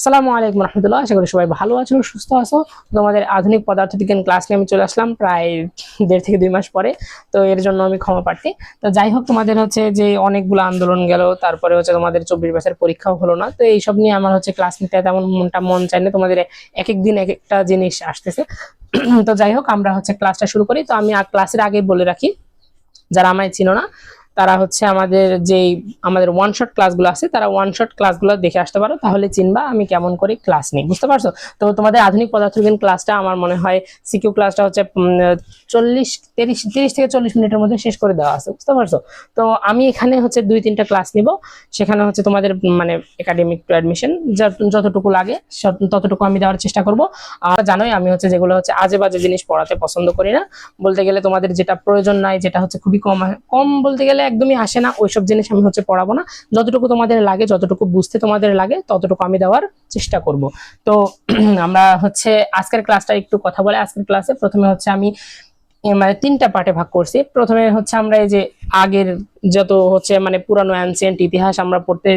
আসসালামু আলাইকুম রহমতুল্লাহ। আশা করি সবাই ভালো আছো, সুস্থ আছো। তোমাদের আধুনিক পদার্থবিজ্ঞান ক্লাস নিয়ে আমি চলে আসলাম প্রায় 1.5 থেকে 2 মাস পরে। তো এর জন্য আমি ক্ষমা প্রার্থী। তো যাই হোক, তোমাদের হচ্ছে যে অনেকগুলো আন্দোলন গেল, তারপরে হচ্ছে তোমাদের 24 ব্যাচের পরীক্ষাও হলো না। তো এইসব নিয়ে আমার হচ্ছে ক্লাস নিতে তেমন মন চায় না। তোমাদের এক এক দিন এক একটা জিনিস আসতেছে। তো যাই হোক, আমরা হচ্ছে ক্লাসটা শুরু করি। তো আমি ক্লাসের আগে বলে রাখি, যারা আমায় চিনো না তারা হচ্ছে আমাদের ওয়ান শট ক্লাসগুলো আছে, তারা ওয়ান শট ক্লাসগুলো দেখে আসতে পারো, তাহলে চিনবা আমি কেমন করে ক্লাস নিই, বুঝতে পারছো? তো তোমাদের আধুনিক পদার্থবিজ্ঞান ক্লাসটা আমার মনে হয় সিকিউ ক্লাসটা হচ্ছে 30 থেকে 40 মিনিটের মধ্যে শেষ করে দেওয়া আছে, বুঝতে পারছো? তো আমি এখানে হচ্ছে 2-3টা ক্লাস নিব। সেখানে হচ্ছে তোমাদের মানে একাডেমিক টু অ্যাডমিশন যতটুকু লাগে ততটুকু আমি দেওয়ার চেষ্টা করব। আর জানোই আমি হচ্ছে যেগুলো হচ্ছে আজে বাজে জিনিস পড়াতে পছন্দ করি না। বলতে গেলে তোমাদের যেটা প্রয়োজন নাই, যেটা হচ্ছে খুবই কম বলতে গেলে একদমই আসে না, ওইসব জিনিস আমি হচ্ছে পড়াবো না। যতটুকু তোমাদের লাগে, যতটুকু বুঝতে তোমাদের লাগে ততটুকু আমি দেওয়ার চেষ্টা করব। তো আমরা হচ্ছে আজকের ক্লাসটা একটু কথা বলে। আজকের ক্লাসে প্রথমে হচ্ছে আমি মানে 3টা পার্টে ভাগ করছি। প্রথমে হচ্ছে আমরা এই যে আগের যত হচ্ছে মানে পুরানো অ্যানসিয়েন্ট ইতিহাস আমরা পড়তে,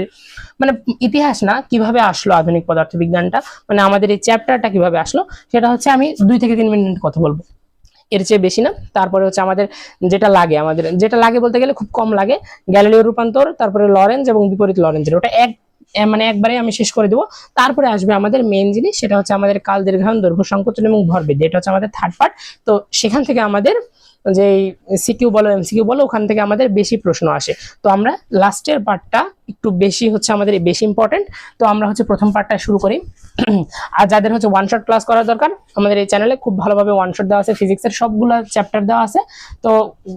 মানে ইতিহাস না, কিভাবে আসলো আধুনিক পদার্থবিজ্ঞানটা, মানে আমাদের এই চ্যাপ্টারটা কিভাবে আসলো, সেটা হচ্ছে আমি 2 থেকে 3 মিনিট কথা বলবো, এর চেয়ে বেশি না। তারপরে হচ্ছে আমাদের যেটা লাগে বলতে গেলে খুব কম লাগে, গ্যালিলিও রূপান্তর, তারপরে লরেঞ্জ এবং বিপরীত লরেঞ্জের, ওটা মানে একবারে আমি শেষ করে দেবো। তারপরে আসবে আমাদের মেইন জিনিস, সেটা হচ্ছে আমাদের কাল দীর্ঘায়ন, দৈর্ঘ্য সংকোচন এবং ভরবেগ, এটা হচ্ছে আমাদের থার্ড পার্ট। তো সেখান থেকে আমাদের যে সিকিউ বলো এমসিকিউ বলো, ওখান থেকে আমাদের বেশি প্রশ্ন আসে। তো আমরা লাস্টের পার্টটা একটু বেশি হচ্ছে আমাদের বেশি ইম্পর্টেন্ট। তো আমরা হচ্ছে প্রথম পার্টটা শুরু করি। আর যাদের হচ্ছে ওয়ান শট ক্লাস করার দরকার, আমাদের এই চ্যানেলে খুব ভালোভাবে ওয়ান শট দেওয়া আছে, ফিজিক্সের সবগুলো চ্যাপ্টার দেওয়া আছে, তো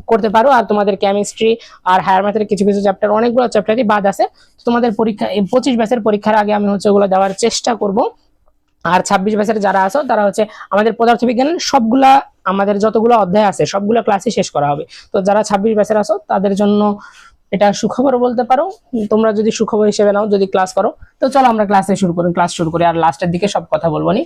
করতে পারো। আর তোমাদের কেমিস্ট্রি আর হায়ার ম্যাথের কিছু কিছু চ্যাপ্টার, অনেকগুলো চ্যাপ্টারই বাদ আছে। তোমাদের পরীক্ষা 25 ব্যাচের পরীক্ষার আগে আমি হচ্ছে ওগুলো দেওয়ার চেষ্টা করব। আর 26 ব্যাচের যারা আছো তারা হচ্ছে আমাদের পদার্থবিজ্ঞানের সবগুলা, আমাদের যতগুলো অধ্যায় আছে সবগুলো ক্লাসই শেষ করা হবে। তো যারা 26 ব্যাচের আছো তাদের জন্য এটা সুখবর বলতে পারো, তোমরা যদি সুখবর হিসেবে নাও যদি ক্লাস করো। তো চলো আমরা ক্লাস শুরু করি, আর লাস্টের দিকে সব কথা বলবো নি।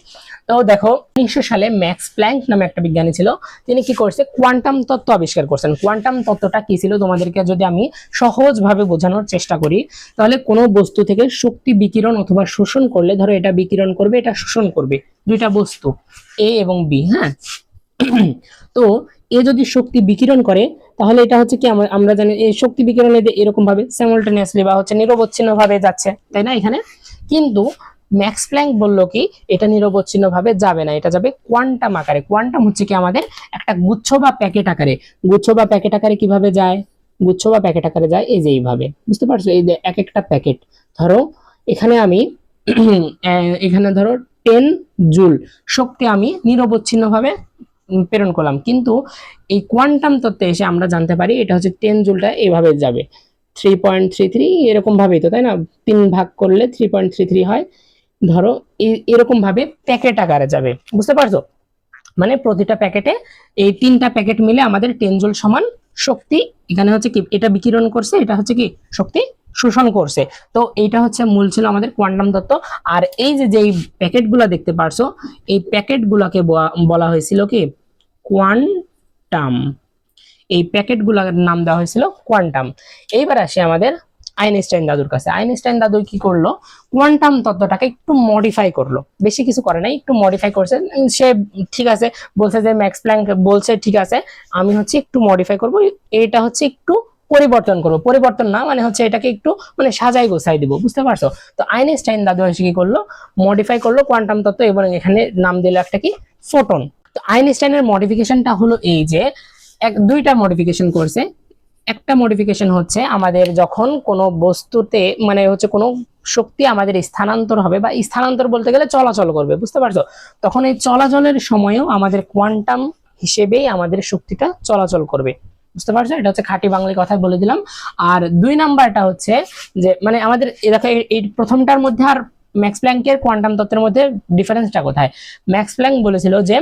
তো দেখো, 1900 সালে ম্যাক্স প্ল্যাঙ্ক নামে একটা বিজ্ঞানী ছিল। তিনি কি করছে, কোয়ান্টাম তত্ত্ব আবিষ্কার করছেন। কোয়ান্টাম তত্ত্বটা কি ছিল তোমাদেরকে যদি আমি সহজভাবে বোঝানোর চেষ্টা করি, তাহলে কোনো বস্তু থেকে শক্তি বিকিরণ অথবা শোষণ করলে, ধরো এটা বিকিরণ করবে, এটা শোষণ করবে, দুইটা বস্তু এ এবং বি, হ্যাঁ। তো এ যদি শক্তি বিকিরণ করে, তাহলে এটা হচ্ছে কি, আমরা জানি এই শক্তি বিকিরণ এরকম ভাবে সাইমালটেনিয়াসলি বা হচ্ছে নিরবচ্ছিন্ন ভাবে যাচ্ছে, তাই না এখানে। কিন্তু ম্যাক্স প্ল্যাঙ্ক বললো কি, এটা নিরবচ্ছিন্ন ভাবে যাবে না, এটা যাবে কোয়ান্টাম আকারে। কোয়ান্টাম হচ্ছে কি আমাদের একটা গুচ্ছ বা প্যাকেট আকারে। গুচ্ছ বা প্যাকেট আকারে কিভাবে যায়, গুচ্ছ বা প্যাকেট আকারে যায় এই যে এইভাবে, বুঝতে পারছো? এই যে এক একটা প্যাকেট, ধরো এখানে আমি এখানে ধরো 10 জুল শক্তি আমি নিরবচ্ছিন্ন ভাবে প্রেরণ করলাম, কিন্তু এই কোয়ান্টাম তত্ত্বে এসে আমরা জানতে পারি এটা হচ্ছে 10 জুলটা এইভাবে যাবে 3.33, এরকম ভাবেই তো, তাই না? 3 ভাগ করলে 3.33 হয়। ধরো এরকম ভাবে প্যাকেট আকারে যাবে, বুঝতে পারছো? মানে প্রতিটা প্যাকেটে এই 3টা প্যাকেট মিলে আমাদের 10 জুল সমান শক্তি। এখানে হচ্ছে কি, এটা বিকিরণ করছে, এটা হচ্ছে কি শক্তি শোষণ করছে। তো এইটা হচ্ছে মূল ছিল আমাদের কোয়ান্টাম তত্ত্ব। আর এই যে যেই প্যাকেটগুলো দেখতে পারছো, এই প্যাকেটগুলোকে বলা হয়েছিল কি কোয়ান্টাম। এই প্যাকেটগুলোর নাম দেওয়া হয়েছিল কোয়ান্টাম। এইবার আসি আমাদের আইনস্টাইন দাদুর কাছে। আইনস্টাইন দাদু কি করলো, কোয়ান্টাম তত্ত্বটাকে একটু মডিফাই করলো, বেশি কিছু করে নাই, একটু মডিফাই করছে সে। ঠিক আছে, বলছে যে ম্যাক্স প্ল্যাঙ্ক বলছে ঠিক আছে, আমি হচ্ছে একটু মডিফাই করব, এটা হচ্ছে একটু পরিবর্তন করবো, পরিবর্তন না মানে হচ্ছে এটাকে একটু মানে সাজাই গোছাই দিব, বুঝতে পারছো? তো আইনস্টাইন দাদু এসে কি করলো, মডিফাই করলো কোয়ান্টাম তত্ত্ব এবং এখানে নাম দিল একটা কি ফোটন। তো আইনস্টাইনের মডিফিকেশনটা হলো এই যে, দুইটা মডিফিকেশন করছে। একটা মডিফিকেশন হচ্ছে আমাদের যখন কোনো বস্তুতে মানে হচ্ছে কোনো শক্তি আমাদের স্থানান্তর হবে, বা স্থানান্তর বলতে গেলে চলাচল করবে, বুঝতে পারছো? তখন এই চলাচলের সময়ও আমাদের কোয়ান্টাম হিসেবেই আমাদের শক্তিটা চলাচল করবে, বুঝতে পারছো? এটা হচ্ছে খাঁটি বাংলা কথায় বলে দিলাম। আর 2 নাম্বারটা হচ্ছে যে মানে আমাদের দেখো এই প্রথমটার মধ্যে আর ম্যাক্স প্ল্যাঙ্কের কোয়ান্টাম তত্ত্বের মধ্যে ডিফারেন্সটা কোথায়। ম্যাক্স প্ল্যাঙ্ক বলেছিল যে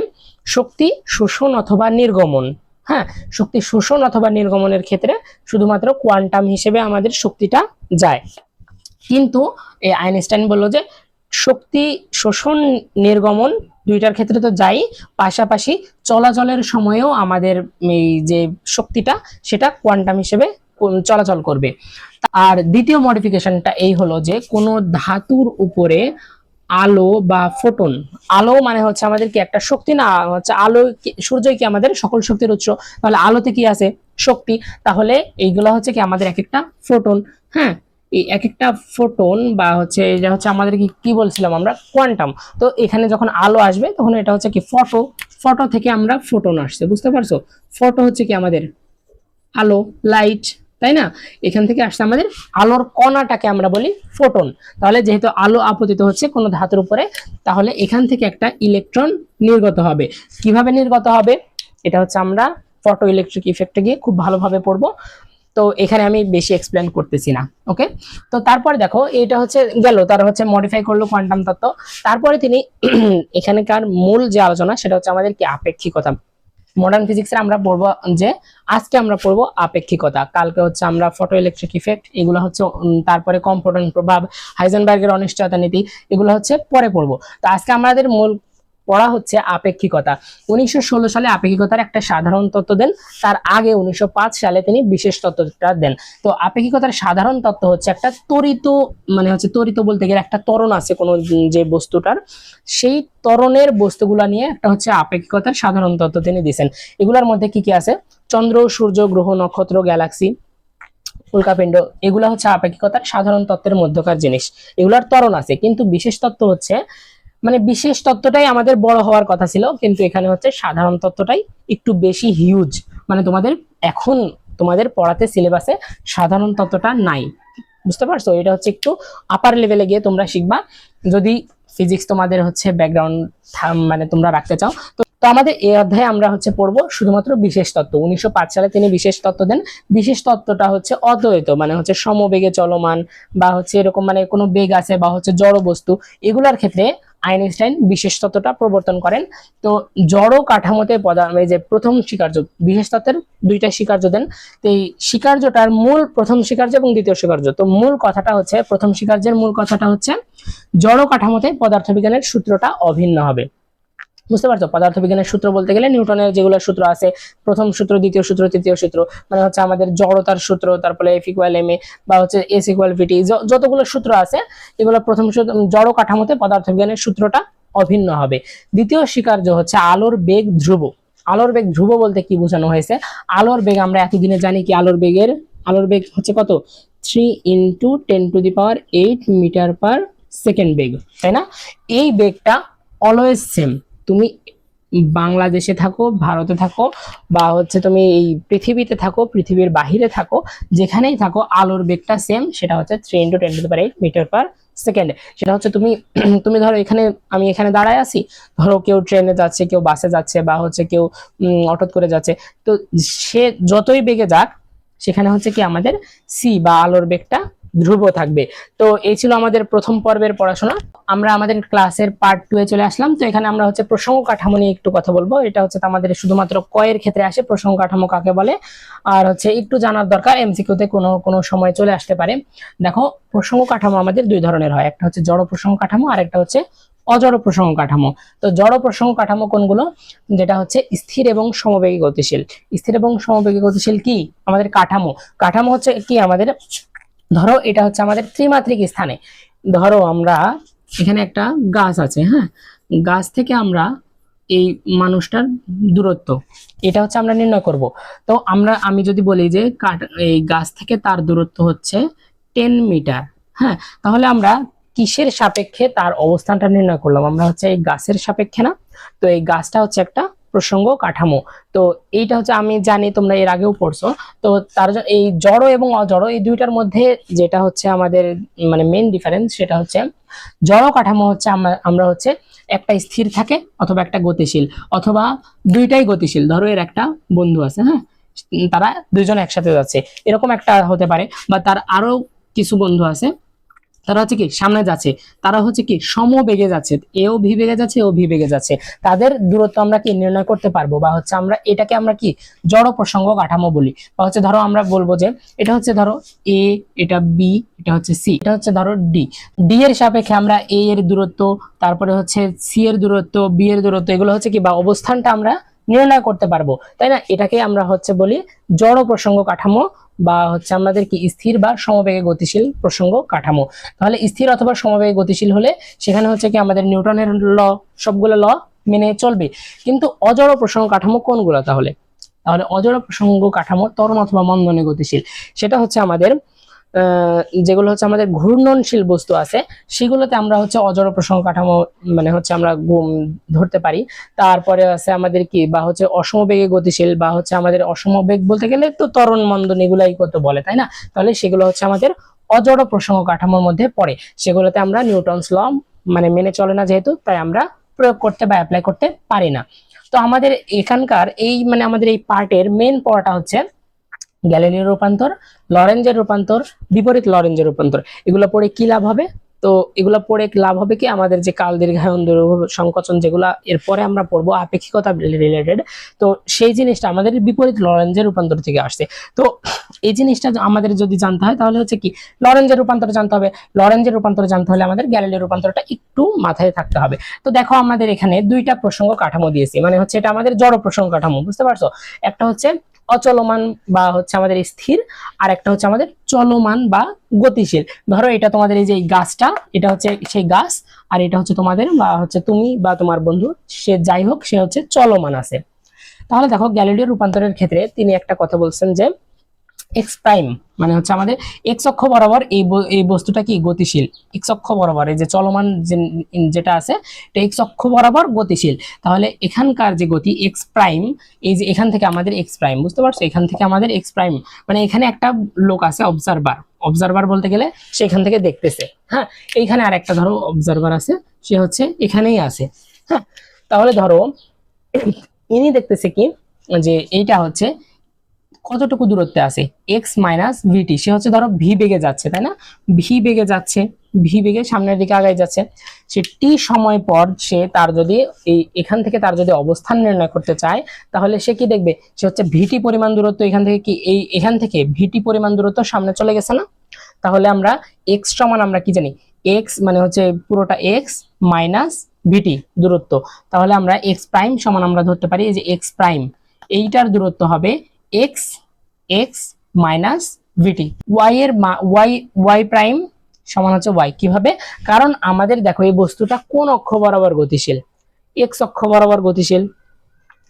শক্তি শোষণ অথবা নির্গমন, হ্যাঁ, শক্তি শোষণ অথবা নির্গমনের ক্ষেত্রে শুধুমাত্র কোয়ান্টাম হিসেবে আমাদের শক্তিটা যায়। কিন্তু এই আইনস্টাইন বলল যে শক্তি শোষণ নির্গমন দুইটার ক্ষেত্রে তো যাই, পাশাপাশি চলাচলের সময়েও আমাদের এই যে শক্তিটা সেটা কোয়ান্টাম হিসেবে চলাচল করবে। আর দ্বিতীয় মডিফিকেশনটা এই হলো যে কোনো ধাতুর উপরে আলো বা ফোটন, আলো মানে হচ্ছে আমাদের কি একটা শক্তি না, হচ্ছে আলো সূর্যই কি আমাদের সকল শক্তির উৎস, তাহলে আলোতে কি আছে শক্তি, তাহলে এইগুলো হচ্ছে কি আমাদের এক একটা ফোটন। হ্যাঁ, এই এক একটা ফোটন বা হচ্ছে এটা হচ্ছে আমাদের কি কি বলছিলাম আমরা, কোয়ান্টাম। তো এখানে যখন আলো আসবে তখন এটা হচ্ছে কি ফটো, ফটো থেকে আমরা ফোটন আসছে, বুঝতে পারছো? ফটো হচ্ছে কি আমাদের আলো, লাইট, তাই না? এখান থেকে আসছে আমাদের আলোর কণাটাকে আমরা বলি ফোটন। তাহলে যেহেতু আলো আপতিত হচ্ছে কোনো ধাতুর উপরে, তাহলে এখান থেকে একটা ইলেকট্রন নির্গত হবে। কিভাবে নির্গত হবে এটা হচ্ছে আমরা ফটো ইলেকট্রিক ইফেক্টে গিয়ে খুব ভালোভাবে পড়বো, তো এখানে আমি বেশি এক্সপ্লেন করতেছি না। ওকে, তো তারপরে দেখো এটা হচ্ছে গেল, তার হচ্ছে মডিফাই করলো কোয়ান্টাম তত্ত্ব। তারপরে তিনি এখানকার মূল যে আলোচনা সেটা হচ্ছে আমাদের কি আপেক্ষিকতা। মডার্ন ফিজিক্সে আমরা পড়বো যে আজকে আমরা পড়বো আপেক্ষিকতা, কালকে হচ্ছে আমরা ফটো ইলেকট্রিক ইফেক্ট, এগুলো হচ্ছে তারপরে কম্পোনেন্ট প্রভাব, হাইজেনবার্গের অনিশ্চয়তা নীতি, এগুলো হচ্ছে পরে পড়বো। তো আজকে আমাদের মূল পড়া হচ্ছে আপেক্ষিকতা। 1916 সালে আপেক্ষিকতার একটা সাধারণ তত্ত্ব দেন, তার আগে 1905 সালে তিনি বিশেষ তত্ত্বটা দেন। তো আপেক্ষিকতার সাধারণ তত্ত্ব হচ্ছে একটা ত্বরিত, মানে হচ্ছে ত্বরিত বলতে গেলে একটা ত্বরণ আছে কোনো যে বস্তুটার, সেই ত্বরণের বস্তুগুলা নিয়ে একটা হচ্ছে আপেক্ষিকতার সাধারণ তত্ত্ব তিনি দিয়েছেন। এগুলোর মধ্যে কি কি আছে, চন্দ্র, সূর্য, গ্রহ, নক্ষত্র, গ্যালাক্সি, উল্কাপিণ্ড, এগুলো হচ্ছে আপেক্ষিকতার সাধারণ তত্ত্বের মধ্যকার জিনিস, এগুলার ত্বরণ আছে। কিন্তু বিশেষ তত্ত্ব হচ্ছে মানে বিশেষ তত্ত্বটাই আমাদের বড় হওয়ার কথা ছিল, কিন্তু এখানে হচ্ছে সাধারণ তত্ত্বটাই একটু বেশি হিউজ, মানে তোমাদের এখন তোমাদের পড়াতে সিলেবাসে সাধারণ তত্ত্বটা নাই, বুঝতে পারছো? এটা হচ্ছে একটু আপার লেভেলে গিয়ে তোমরা শিখবা, যদি ফিজিক্স তোমাদের হচ্ছে ব্যাকগ্রাউন্ড মানে তোমরা রাখতে চাও। তো তো আমাদের এই অধ্যায়ে আমরা হচ্ছে পড়বো শুধুমাত্র বিশেষ তত্ত্ব। 1905 সালে তিনি বিশেষ তত্ত্ব দেন। বিশেষ তত্ত্বটা হচ্ছে অদ্বৈত, মানে হচ্ছে সমবেগে চলমান বা হচ্ছে এরকম মানে কোনো বেগ আছে বা হচ্ছে জড় বস্তু, এগুলার ক্ষেত্রে আইনস্টাইন বিশেষ তত্ত্বটা প্রবর্তন করেন। তো জড় কাঠামোতে এই যে প্রথম স্বীকার্য, বিশেষ তত্ত্বের দুইটা স্বীকার্য দেন। তো এই স্বীকার্যটার মূল প্রথম স্বীকার্য এবং দ্বিতীয় স্বীকার্য, তো মূল কথাটা হচ্ছে প্রথম স্বীকার্যের মূল কথাটা হচ্ছে জড় কাঠামোতে পদার্থবিজ্ঞানের সূত্রটা অভিন্ন হবে। বুঝতে পারছো? পদার্থবিজ্ঞানের সূত্র বলতে গেলে নিউটনের যেগুলো সূত্র আছে, প্রথম সূত্র, দ্বিতীয় সূত্র, তৃতীয় সূত্র, মানে হচ্ছে আমাদের জড়তার সূত্র, তারপরে এফ ইকুয়াল এম এ বা হচ্ছে এস ইকুয়াল ভিটি, যতগুলো সূত্র আছে এগুলো প্রথম সূত্র, জড় কাঠামোতে পদার্থবিজ্ঞানের সূত্রটা অভিন্ন হবে। দ্বিতীয় স্বীকার্য হচ্ছে আলোর বেগ ধ্রুব। আলোর বেগ ধ্রুব বলতে কি বোঝানো হয়েছে, আলোর বেগ আমরা এতদিনে জানি কি আলোর বেগ হচ্ছে কত, 3 × 10⁸ মিটার পার সেকেন্ড বেগ, তাই না? এই বেগটা অলওয়েজ সেম, তুমি বাংলাদেশে থাকো, ভারতে থাকো, বা হচ্ছে তুমি এই পৃথিবীতে থাকো, পৃথিবীর বাহিরে থাকো, যেখানেই থাকো আলোর বেগটা সেম, সেটা হচ্ছে 3 × 10⁸ মিটার পার সেকেন্ড। সেটা হচ্ছে তুমি তুমি ধরো এখানে, আমি এখানে দাঁড়ায় আছি, ধরো কেউ ট্রেনে যাচ্ছে, কেউ বাসে যাচ্ছে, বা হচ্ছে কেউ অটো করে যাচ্ছে, তো সে যতই বেগে যাক সেখানে হচ্ছে কি আমাদের সি বা আলোর বেগটা ধ্রুব থাকবে। তো এই ছিল আমাদের প্রথম পর্বের পড়াশোনা। আমরা আমাদের ক্লাসের পার্ট 2 এ চলে আসলাম। তো এখানে আমরা হচ্ছে প্রসঙ্গ কাঠামো নিয়ে একটু কথা বলবো। এটা হচ্ছে আমাদের শুধুমাত্র কয়ের ক্ষেত্রে আসে, প্রসঙ্গ কাঠামো কাকে বলে, আর হচ্ছে একটু জানার দরকার, এমসিকিউতে কোনো কোনো সময় চলে আসতে পারে। দেখো, প্রসঙ্গ কাঠামো আমাদের দুই ধরনের হয়, একটা হচ্ছে জড় প্রসঙ্গ কাঠামো আর একটা হচ্ছে অজড় প্রসঙ্গ কাঠামো। তো জড় প্রসঙ্গ কাঠামো কোনগুলো, যেটা হচ্ছে স্থির এবং সমবেগী গতিশীল। স্থির এবং সমবেগী গতিশীল কি আমাদের কাঠামো, কাঠামো হচ্ছে কি আমাদের, ধরো এটা হচ্ছে আমাদের ত্রিমাত্রিক স্থানে, ধরো আমরা এখানে একটা গাছ আছে, হ্যাঁ, গাছ থেকে আমরা এই মানুষটার দূরত্ব, এটা হচ্ছে আমরা নির্ণয় করব। তো আমি যদি বলি যে এই গাছ থেকে তার দূরত্ব হচ্ছে 10 মিটার, হ্যাঁ, তাহলে আমরা কিসের সাপেক্ষে তার অবস্থানটা নির্ণয় করলাম, আমরা হচ্ছে এই গাছের সাপেক্ষে না? তো এই গাছটা হচ্ছে একটা প্রসঙ্গ কাঠামো। তো এইটা হচ্ছে আমি জানি তোমরা এর আগেও পড়ছো। তো তার জন্য এই জড় এবং অজড় এই দুইটার মধ্যে যেটা হচ্ছে আমাদের মানে মেইন ডিফারেন্স, সেটা হচ্ছে জড় কাঠামো হচ্ছে আমরা হচ্ছে একটা স্থির থাকে অথবা একটা গতিশীল অথবা দুইটাই গতিশীল। ধরো এর একটা বন্ধু আছে, হ্যাঁ, তারা দুইজন একসাথে যাচ্ছে, এরকম একটা হতে পারে, বা তার আরো কিছু বন্ধু আছে, তারা হচ্ছে কি সামনে যাচ্ছে, তারা হচ্ছে কি সমবেগে যাচ্ছে, এও ভি বেগে যাচ্ছে, ও ভি বেগে যাচ্ছে, তাদের দূরত্ব আমরা কি নির্ণয় করতে পারবো, বা হচ্ছে আমরা এটাকে আমরা কি জড় প্রসঙ্গ কাঠামো বলি। বা হচ্ছে ধরো আমরা বলবো যে এটা হচ্ছে ধরো এ, এটা বি, এটা হচ্ছে সি, এটা হচ্ছে ধরো ডি, ডি এর সাপেক্ষে আমরা এ এর দূরত্ব, তারপরে হচ্ছে সি এর দূরত্ব, বি এর দূরত্ব, এগুলো হচ্ছে কি বা অবস্থানটা আমরা নির্ণয় করতে পারবো, তাই না? এটাকে আমরা হচ্ছে বলি জড় প্রসঙ্গ কাঠামো, বা হচ্ছে আমাদের কি স্থির বা সমবেগে গতিশীল প্রসঙ্গ কাঠামো। তাহলে স্থির অথবা সমবেগে গতিশীল হলে সেখানে হচ্ছে কি আমাদের নিউটনের ল, সবগুলো ল মেনে চলবে। কিন্তু অজড় প্রসঙ্গ কাঠামো কোনগুলো তাহলে? তাহলে অজড় প্রসঙ্গ কাঠামো ত্বরণ অথবা মন্দনে গতিশীল, সেটা হচ্ছে আমাদের যেগুলো হচ্ছে আমাদের ঘূর্ণনশীল বস্তু আছে সেগুলোতে আমরা হচ্ছে অজড় প্রসঙ্গ কাঠামো মানে হচ্ছে আমরা ধরতে পারি। তারপরে আছে আমাদের কি, বা হচ্ছে অসমবেগে গতিশীল, বা হচ্ছে আমাদের অসমবেগ বলতে গেলে তো ত্বরণ মন্দন এগুলাই কত বলে, তাই না? তাহলে সেগুলো হচ্ছে আমাদের অজড় প্রসঙ্গ কাঠামোর মধ্যে পড়ে। সেগুলোতে আমরা নিউটনস ল মানে মেনে চলে না যেহেতু, তাই আমরা প্রয়োগ করতে বা অ্যাপ্লাই করতে পারি না। তো আমাদের এখানকার এই মানে আমাদের এই পার্টের মেন পড়াটা হচ্ছে গ্যালিলিও রূপান্তর, লরেঞ্জের রূপান্তর, বিপরীত লরেঞ্জের রূপান্তর। এগুলো পড়ে কি লাভ হবে? তো এগুলো পড়ে লাভ হবে কি, আমাদের যে কাল দীর্ঘায়ন সংকোচন যেগুলা এরপরে আমরা পড়বো আপেক্ষিকতা রিলেটেড, তো সেই জিনিসটা আমাদের বিপরীত লরেঞ্জের রূপান্তর থেকে আসছে। তো এই জিনিসটা আমাদের যদি জানতে হয় তাহলে হচ্ছে কি লরেঞ্জের রূপান্তর জানতে হবে। লরেঞ্জের রূপান্তর জানতে হলে আমাদের গ্যালিলিও রূপান্তরটা একটু মাথায় থাকতে হবে। তো দেখো আমাদের এখানে দুইটা প্রসঙ্গ কাঠামো দিয়েছি, মানে হচ্ছে এটা আমাদের জড় প্রসঙ্গ কাঠামো, বুঝতে পারছো? একটা হচ্ছে অচলমান বা হচ্ছে আমাদের স্থির, আর একটা হচ্ছে আমাদের চলমান বা গতিশীল। ধরো এটা তোমাদের এই যে গাছটা, এটা হচ্ছে সেই গাছ, আর এটা হচ্ছে তোমাদের বা হচ্ছে তুমি বা তোমার বন্ধু, সে যাই হোক সে হচ্ছে চলমান আছে। তাহলে দেখো গ্যালিলিও রূপান্তরের ক্ষেত্রে তিনি একটা কথা বলছেন যে এক্স প্রাইম মানে হচ্ছে আমাদের এক্স অক্ষ বরাবর এই বস্তুটা কি গতিশীল। এক্স অক্ষ বরাবর এই যে চলমান যেটা আছে এটা এক্স অক্ষ বরাবর গতিশীল। তাহলে এখানকার যে গতি এক্স প্রাইম, এই যে এখান থেকে আমাদের এক্স প্রাইম, বুঝতে পারছো? এখান থেকে আমাদের এক্স প্রাইম মানে এখানে একটা লোক আছে অবজারভার বলতে গেলে সেখান থেকে দেখতেছে। হ্যাঁ, এইখানে আর একটা ধরো অবজারভার আছে, সে হচ্ছে এখানেই আছে। হ্যাঁ, তাহলে ধরো ইনি দেখতেছে কি যে এইটা হচ্ছে কতটুকু দূরত্বে আছে এক্স মাইনাস ভিটি, সে হচ্ছে ধরো ভি বেগে যাচ্ছে, তাই না? ভি বেগে যাচ্ছে, ভি বেগে সামনের দিকে আগায় যাচ্ছে। সে টি সময় পর সে তার যদি এখান থেকে তার যদি অবস্থান নির্ণয় করতে চায় তাহলে সে কি দেখবে, সে হচ্ছে ভিটি পরিমাণ দূরত্ব এখান থেকে কি এখান থেকে ভিটি পরিমাণ দূরত্ব সামনে চলে গেছে না? তাহলে আমরা এক্স সমান আমরা কি জানি, এক্স মানে হচ্ছে পুরোটা এক্স মাইনাস ভিটি দূরত্ব। তাহলে আমরা এক্স প্রাইম সমান আমরা ধরতে পারি এই যে এক্স প্রাইম, এইটার দূরত্ব হবে এক্স এক্স মাইনাস ভিটি। ওয়াই এর ওয়াই প্রাইম সমান হচ্ছে ওয়াই। কিভাবে? কারণ আমাদের দেখো এই বস্তুটা কোন অক্ষ বরাবর গতিশীল? এক্স অক্ষ বরাবর গতিশীল।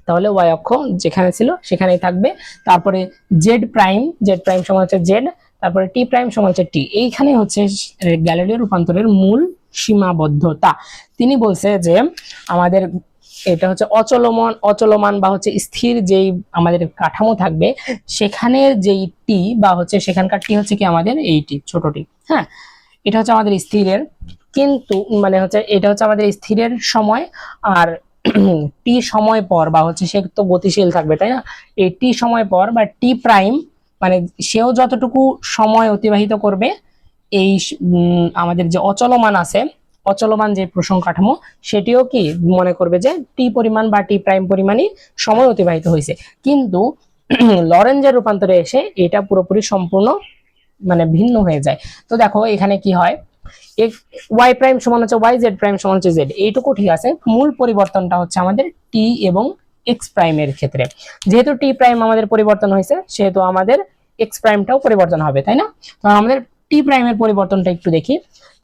তাহলে ওয়াই অক্ষ যেখানে ছিল সেখানেই থাকবে। তারপরে জেড প্রাইম সমান হচ্ছে জেড, তারপরে টি প্রাইম সমান হচ্ছে টি। এইখানে হচ্ছে গ্যালিলিও রূপান্তরের মূল সীমাবদ্ধতা। তিনি বলছে যে আমাদের এটা হচ্ছে অচলমান বা হচ্ছে স্থির যেই আমাদের কাঠামো থাকবে সেখানে যেই টি বা হচ্ছে সেখানকার টি হচ্ছে কি আমাদের এই টি, ছোট টি। হ্যাঁ, এটা হচ্ছে আমাদের স্থিরের, কিন্তু মানে হচ্ছে এটা হচ্ছে আমাদের স্থিরের সময়, আর টি সময় পর বা হচ্ছে সে তো গতিশীল থাকবে, তাই না? এই টি সময় পর বা টি প্রাইম মানে সেও যতটুকু সময় অতিবাহিত করবে এই আমাদের যে অচলমান আছে, অচলমান যে প্রসঙ্গ কাঠামো সেটিও কি মনে করবে যে টি পরিমাণ বা টি প্রাইম পরিমাণই সময় অতিবাহিত হয়েছে। কিন্তু লরেঞ্জের রূপান্তরে এসে এটা পুরোপুরি সম্পূর্ণ মানে ভিন্ন হয়ে যায়। তো দেখো এখানে কি হয়, ওয়াই প্রাইম সমান হচ্ছে ওয়াই, জেড প্রাইম সমান হচ্ছে জেড, এইটুকু ঠিক আছে। মূল পরিবর্তনটা হচ্ছে আমাদের টি এবং এক্স প্রাইমের ক্ষেত্রে। যেহেতু টি প্রাইম আমাদের পরিবর্তন হয়েছে সেহেতু আমাদের এক্স প্রাইমটাও পরিবর্তন হবে, তাই না? তো আমাদের টি প্রাইমের পরিবর্তনটা একটু দেখি।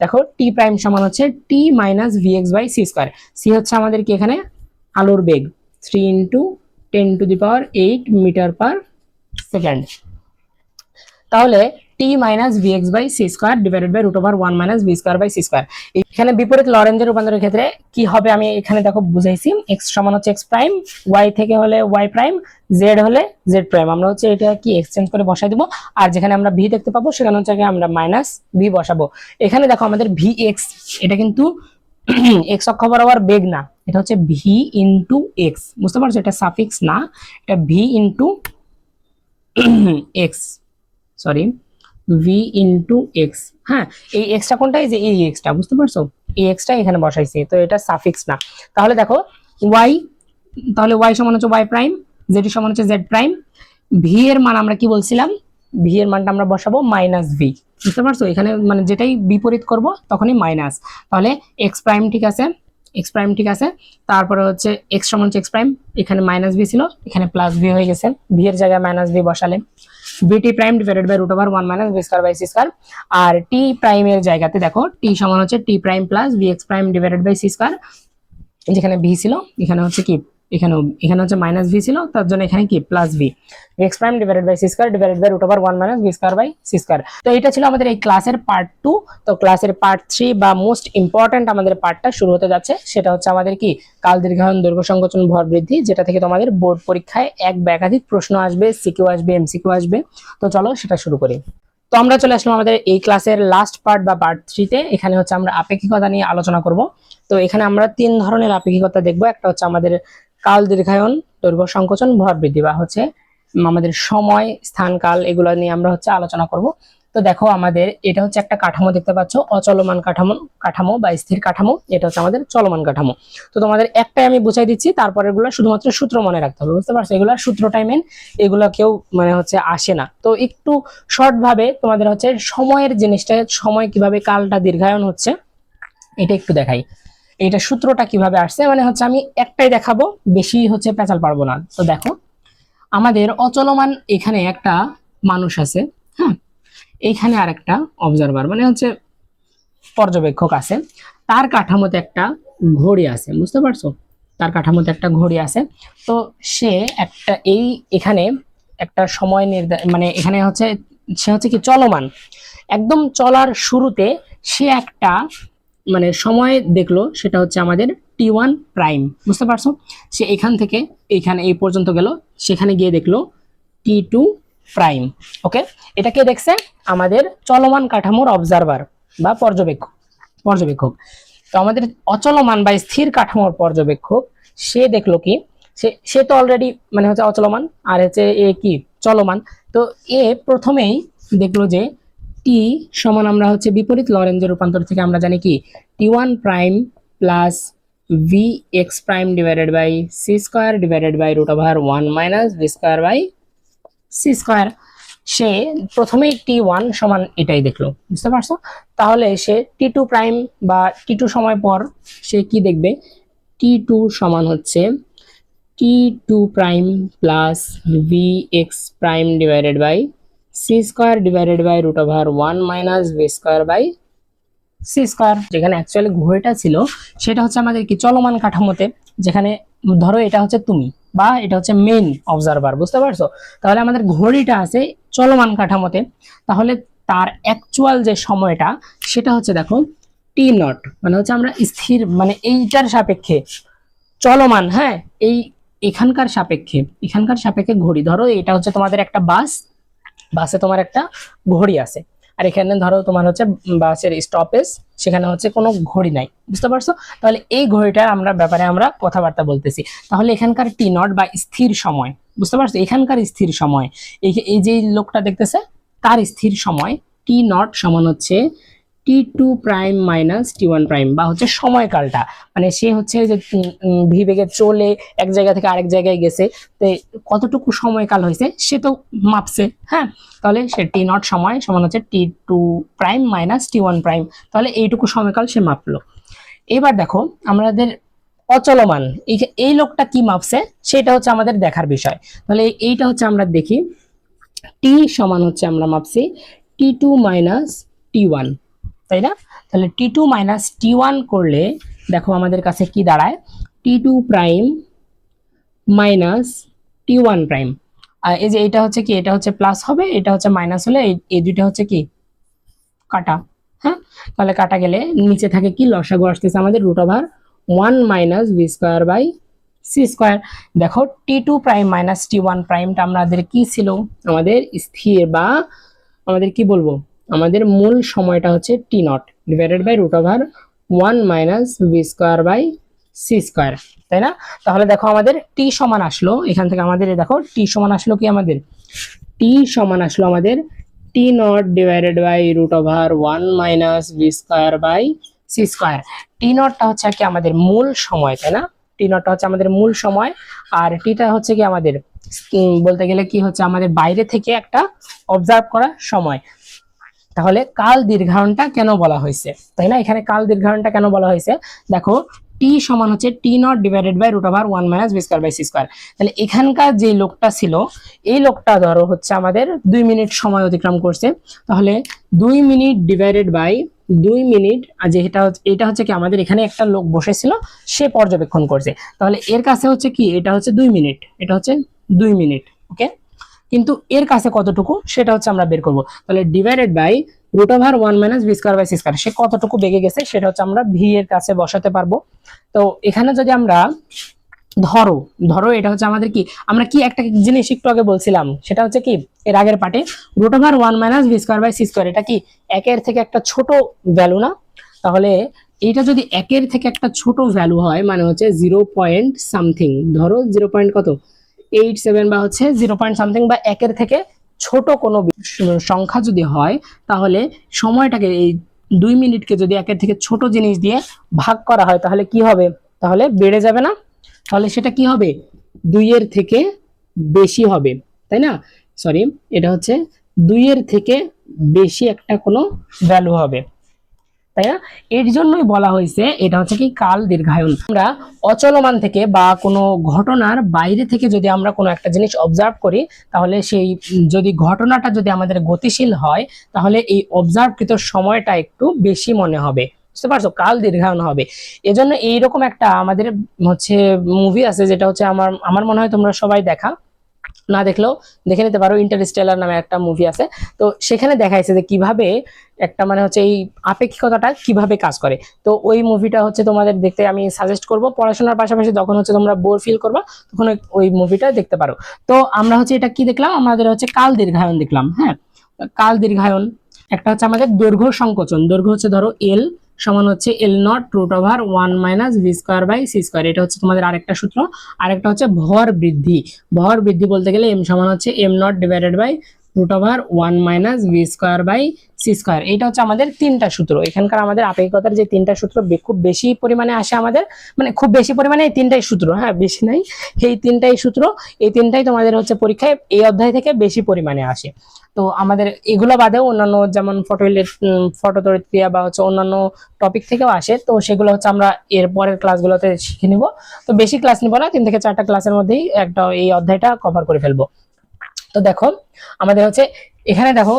দেখো টি প্রাইম সমান হচ্ছে T minus VX by C square. C হচ্ছে আমাদের কি এখানে আলোর বেগ 3 ইন্টু 10⁸ মিটার পার সেকেন্ড। তাহলে T minus VX by C square divided by √1 minus V square by C square. এখানে বিপরীত লরেঞ্জের রূপান্তরের ক্ষেত্রে কি হবে আমি এখানে দেখো বুঝাইছি। এক্স সমান হচ্ছে এক্স প্রাইম, ওয়াই থেকে হলে ওয়াই প্রাইম, জেড হলে জেড প্রাইম। আমরা হচ্ছে এটা কি এক্সচেঞ্জ করে বসাই দিব, আর যেখানে আমরা ভি দেখতে পাবো সেখানে হচ্ছে আমরা মাইনাস ভি বসাবো। এখানে দেখো আমাদের ভি এক্স, এটা কিন্তু এক্স অক্ষ বরাবর বেগ না, এটা হচ্ছে ভি ইন্টু এক্স, বুঝতে পারছো? এটা সাফিক্স না, এটা V into x, sorry V into x. হ্যাঁ, এই এক্সটা কোনটা? এই যে এই এক্সটা, বুঝতে পারছো? এই এক্সটা এখানে বসাইছি, তো এটা সাফিক্স না। তাহলে দেখো ওয়াই, তাহলে ওয়াই সমান হচ্ছে ওয়াই প্রাইম, জেড সমান হচ্ছে জেড প্রাইম। ভি এর মান আমরা কি বলছিলাম, ভি এর মানটা আমরা বসাবো মাইনাস ভি, বুঝতে পারছো? এখানে মানে যেটাই বিপরীত করব তখনই মাইনাস। তাহলে এক্স প্রাইম ঠিক আছে, এক্স প্রাইম, ঠিক আছে। তারপরে হচ্ছে এক্স সমান হচ্ছে এক্স প্রাইম, এখানে মাইনাস ভি ছিল, এখানে প্লাস ভি হয়ে গেছে, ভি এর জায়গায় মাইনাস ভি বসালে VT prime divided by root over 1 minus V square by C square. আর টি প্রাইমের জায়গাতে দেখো টি সমান হচ্ছে T prime plus V x prime divided by C square, যেখানে ভি ছিল এখানে হচ্ছে কি, এখানে হচ্ছে মাইনাস ভি ছিল, তার জন্য এখানে কি plus V x prime divided by C square divided by root over 1 minus V square by C square. তো এটা ছিল আমাদের এই ক্লাসের পার্ট 2। তো ক্লাসের পার্ট 3 বা মোস্ট ইম্পর্টেন্ট আমাদের পার্টটা শুরু হতে যাচ্ছে, সেটা হচ্ছে আমাদের কি কাল দীর্ঘায়ন দৈর্ঘ্য সংকোচন ভর বৃদ্ধি, যেটা থেকে তোমাদের বোর্ড পরীক্ষায় এক বা একাধিক প্রশ্ন আসবে, সিকিউ আসবে, এমসিকিউ আসবে। তো চলো সেটা শুরু করি। তো আমরা চলে আসলাম আমাদের এই ক্লাসের লাস্ট পার্ট বা পার্ট 3 তে। এখানে হচ্ছে আমরা আপেক্ষিকতা নিয়ে আলোচনা করব। তো এখানে আমরা 3 ধরনের আপেক্ষিকতা দেখব। একটা হচ্ছে আমাদের কাল দীর্ঘায়ন দৈর্ঘ্য সংকোচন ভর বৃদ্ধি, বা হচ্ছে আমাদের সময় স্থান কাল, এগুলো নিয়ে আমরা হচ্ছে আলোচনা করব। তো দেখো আমাদের এটা হচ্ছে একটা কাঠামো দেখতে পাচ্ছ, অচলমান কাঠামো বা স্থির কাঠামো, এটা হচ্ছে আমাদের চলমান কাঠামো। তো তোমাদের একটাই আমি বুঝাই দিচ্ছি, তারপরে এগুলো শুধুমাত্র সূত্র মনে রাখতে হবে, বুঝতে পারছো? এগুলো সূত্রটাই মেন, এগুলো কেউ মানে হচ্ছে আসে না। তো একটু শর্ট ভাবে তোমাদের হচ্ছে সময়ের জিনিসটা, সময় কিভাবে কালটা দীর্ঘায়ন হচ্ছে এটা একটু দেখাই। এটা সূত্রটা কিভাবে আসছে মানে হচ্ছে আমি একটাই দেখাবো, বেশি হচ্ছে পেঁচাল পারবো না। তো দেখো আমাদের অচলমান এখানে একটা মানুষ আছে, হ্যাঁ, এইখানে আর একটা অবজারভার মানে হচ্ছে পর্যবেক্ষক আছে, তার কাঠামোতে একটা ঘড়ি আছে, বুঝতে পারছো? তার কাঠামোতে একটা ঘড়ি আছে। তো সে একটা এখানে একটা সময় মানে এখানে হচ্ছে সে হচ্ছে কি চলমান, একদম চলার শুরুতে সে একটা মানে সময় দেখলো, সেটা হচ্ছে আমাদের টি1 প্রাইম, বুঝতে পারছো? সে এখান থেকে এখানে এই পর্যন্ত গেল, সেখানে গিয়ে দেখলো টি2 প্রাইম। ওকে, এটা কে দেখছে? আমাদের চলমান কাঠামোর অবজারভার বা পর্যবেক্ষক। তো আমাদের অচলমান বা স্থির কাঠামোর পর্যবেক্ষক সে দেখলো কি, সে তো অলরেডি মানে হচ্ছে অচলমান, আর হচ্ছে এ কি চলমান। তো এ প্রথমেই দেখলো যে টি সমান, আমরা হচ্ছে বিপরীত লরেঞ্জের রূপান্তর থেকে আমরা জানি কি টি1 prime plus V x prime divided by C square divided by root over 1 minus V square by C square. সে প্রথমেই টি1 সমান এটাই দেখলো, বুঝতে পারছো? তাহলে সে টি2 প্রাইম বা টি2 সময় পর সে কি দেখবে, টি2 সমান হচ্ছে টি2 prime plus V x prime divided by C square divided by root over 1 minus V square by C square. যেখানে অ্যাকচুয়ালি ঘড়িটা ছিল সেটা হচ্ছে আমাদের কি চলমান কাঠামোতে, যেখানে ধরো এটা হচ্ছে তুমি বা এটা হচ্ছে মেইন অবজারভার, বুঝতে পারছো? তাহলে আমাদের ঘড়িটা আছে চলমান কাঠামোতে, তাহলে তার অ্যাকচুয়াল যে সময়টা সেটা হচ্ছে দেখো টি নট, মানে হচ্ছে আমরা স্থির মানে এইটার সাপেক্ষে চলমান, হ্যাঁ, এখানকার সাপেক্ষে ঘড়ি। ধরো এটা হচ্ছে তোমাদের একটা বাসে তোমার একটা ঘড়ি আছে, আর এখানে ধরো তোমার হচ্ছে বাসের স্টপেজ, সেখানে হচ্ছে কোনো ঘড়ি নাই, বুঝতে পারছো? তাহলে এই ঘড়িটার ব্যাপারে আমরা কথাবার্তা বলতেছি। তাহলে এখানকার টি নট বা স্থির সময়, বুঝতে পারছো? এখানকার স্থির সময়, এই যে লোকটা দেখতেছে তার স্থির সময় টি নট সমান হচ্ছে টি2 প্রাইম মাইনাস টি1 প্রাইম, বা হচ্ছে সময়কালটা, মানে সে হচ্ছে যে ভি বেগে চলে এক জায়গা থেকে আরেক জায়গায় গেছে, তো কতটুকু সময়কাল হয়েছে সে তো মাপছে, হ্যাঁ। তাহলে সে টি নট সময় সমান হচ্ছে টি2 প্রাইম মাইনাস টি1 প্রাইম, তাহলে এইটুকু সময়কাল সে মাপলো। এবার দেখো আমাদের অচলমান এই লোকটা কি মাপছে সেটা হচ্ছে আমাদের দেখার বিষয়। তাহলে এইটা হচ্ছে আমরা দেখি, টি সমান হচ্ছে আমরা মাপছি টি2 মাইনাস টি1, তাই না? তাহলে টি2 মাইনাস টি1 করলে দেখো আমাদের কাছে কি দাঁড়ায়, টি2 প্রাইম মাইনাস টি1 প্রাইম। আর এই যে এটা হচ্ছে কি, এটা হচ্ছে প্লাস হবে, এটা হচ্ছে মাইনাস হলে এই দুইটা হচ্ছে কি কাটা, হ্যাঁ। তাহলে কাটা গেলে নিচে থাকে কি, লসাগু আসতেছে আমাদের root over 1 minus V square by C square. দেখো টি2 প্রাইম মাইনাস টি1 প্রাইমটা আমাদের কি ছিল, আমাদের স্থির বা আমাদের কি বলবো, আমাদের মূল সময়টা হচ্ছে T nought divided by root over 1 minus V square by C square, তাই না? তাহলে দেখো আমাদের টি সমান আসলো, এখান থেকে আমাদের দেখো টি সমান আসলো কি, আমাদের টি সমান আসলো আমাদের T nought divided by root over 1 minus V square by C square. T নটটা হচ্ছে কি আমাদের মূল সময়, তাই না? টি নটটা হচ্ছে আমাদের মূল সময়, আর টিটা হচ্ছে কি আমাদের বলতে গেলে কি হচ্ছে আমাদের বাইরে থেকে একটা অবজার্ভ করা সময়। তাহলে কাল দীর্ঘায়নটা কেন বলা হয়েছে, তাই না? এখানে কাল দীর্ঘায়নটা কেন বলা হয়েছে, দেখো টি সমান হচ্ছে T nought divided by root over 1 minus V square by C square. তাহলে এখানকার যে লোকটা ছিল, এই লোকটা ধরো হচ্ছে আমাদের 2 মিনিট সময় অতিক্রম করছে, তাহলে 2 মিনিট ডিভাইডেড বাই 2 মিনিট, আর যে এটা হচ্ছে কি আমাদের এখানে একটা লোক বসেছিল, সে পর্যবেক্ষণ করছে, তাহলে এর কাছে হচ্ছে কি এটা হচ্ছে 2 মিনিট, এটা হচ্ছে 2 মিনিট, ওকে। কিন্তু এর কাছে কতটুকু সেটা হচ্ছে আমরা বের করব। তাহলে divided by root over 1 minus V square by C square, সে কতটুকু বেগে গেছে সেটা হচ্ছে আমরা ভি এর কাছে বসাতে পারবো। তো এখানে যদি আমরা ধরো ধরো এটা হচ্ছে আমাদের কি, আমরা কি একটা জিনিস একটু আগে বলছিলাম, সেটা হচ্ছে কি এর আগের পার্টে root over 1 minus V square by C square, এটা কি একের থেকে একটা ছোট ভ্যালু না? তাহলে এইটা যদি একের থেকে একটা ছোট ভ্যালু হয় মানে হচ্ছে 0 পয়েন্ট সামথিং, ধরো 0 পয়েন্ট কত 87 বা হচ্ছে 0 পয়েন্ট সামথিং, বা একের থেকে ছোট কোনো সংখ্যা যদি হয়, তাহলে সময়টাকে এই 2 মিনিটকে যদি একের থেকে ছোট জিনিস দিয়ে ভাগ করা হয় তাহলে কি হবে? তাহলে বেড়ে যাবে না? তাহলে সেটা কি হবে? 2 এর থেকে বেশি হবে, তাই না? সরি, এটা হচ্ছে 2 এর থেকে বেশি একটা কোনো ভ্যালু হবে, তাই না? এর জন্যই বলা হয়েছে এটা হচ্ছে কি কাল দীর্ঘায়ন। আমরা অচলমান থেকে বা কোনো ঘটনার বাইরে থেকে যদি আমরা কোনো একটা জিনিস অবজার্ভ করি, তাহলে সেই যদি ঘটনাটা যদি আমাদের গতিশীল হয়, তাহলে এই অবজার্ভকৃত সময়টা একটু বেশি মনে হবে, বুঝতে পারছো? কাল দীর্ঘায়ন হবে। এজন্য এইরকম একটা আমাদের হচ্ছে মুভি আছে, যেটা হচ্ছে আমার আমার মনে হয় তোমরা সবাই দেখা, না দেখলেও দেখে নিতে পারো, ইন্টারস্টেলার নামে একটা মুভি আছে। তো সেখানে দেখাইছে যে কিভাবে একটা মানে হচ্ছে এই আপেক্ষিকতাটা কিভাবে কাজ করে। তো ওই মুভিটা হচ্ছে তোমাদের দেখতে আমি সাজেস্ট করব, পড়াশোনার পাশাপাশি যখন হচ্ছে তোমরা বোর ফিল করবা তখন ওই মুভিটা দেখতে পারো। তো আমরা হচ্ছে এটা কি দেখলাম, আমাদের হচ্ছে কাল দীর্ঘায়ন দেখলাম। হ্যাঁ, কাল দীর্ঘায়ন একটা হচ্ছে আমাদের দৈর্ঘ্য সংকোচন, দৈর্ঘ্য হচ্ছে ধরো এল সমান হচ্ছে L nought root over 1 minus V square by C square, এটা হচ্ছে তোমাদের আরেকটা সূত্র। আরেকটা হচ্ছে ভর বৃদ্ধি, ভর বৃদ্ধি বলতে গেলে এম সমান হচ্ছে m not divided by root over 1 minus V square by C square. এটা হচ্ছে আমাদের তিনটা সূত্র। এখানকার আমাদের আপেক্ষিকতার যে তিনটা সূত্র খুব বেশি পরিমাণে আসে আমাদের, মানে খুব বেশি পরিমাণে এই তিনটাই সূত্র, হ্যাঁ বেশি নাই, এই তিনটাই সূত্র, এই তিনটাই তোমাদের হচ্ছে পরীক্ষায় এই অধ্যায় থেকে বেশি পরিমাণে আসে। তো আমাদের এগুলো বাদেও অন্যান্য যেমন ফটোতড়িৎ ক্রিয়া বা হচ্ছে অন্যান্য টপিক থেকেও আসে, তো সেগুলো হচ্ছে আমরা এর পরের ক্লাসগুলোতে শিখে নিব। তো বেশি ক্লাস নিব না, 3 থেকে 4টা ক্লাসের মধ্যেই একটা এই অধ্যায়টা কভার করে ফেলবো। তো দেখো আমাদের হচ্ছে এখানে দেখো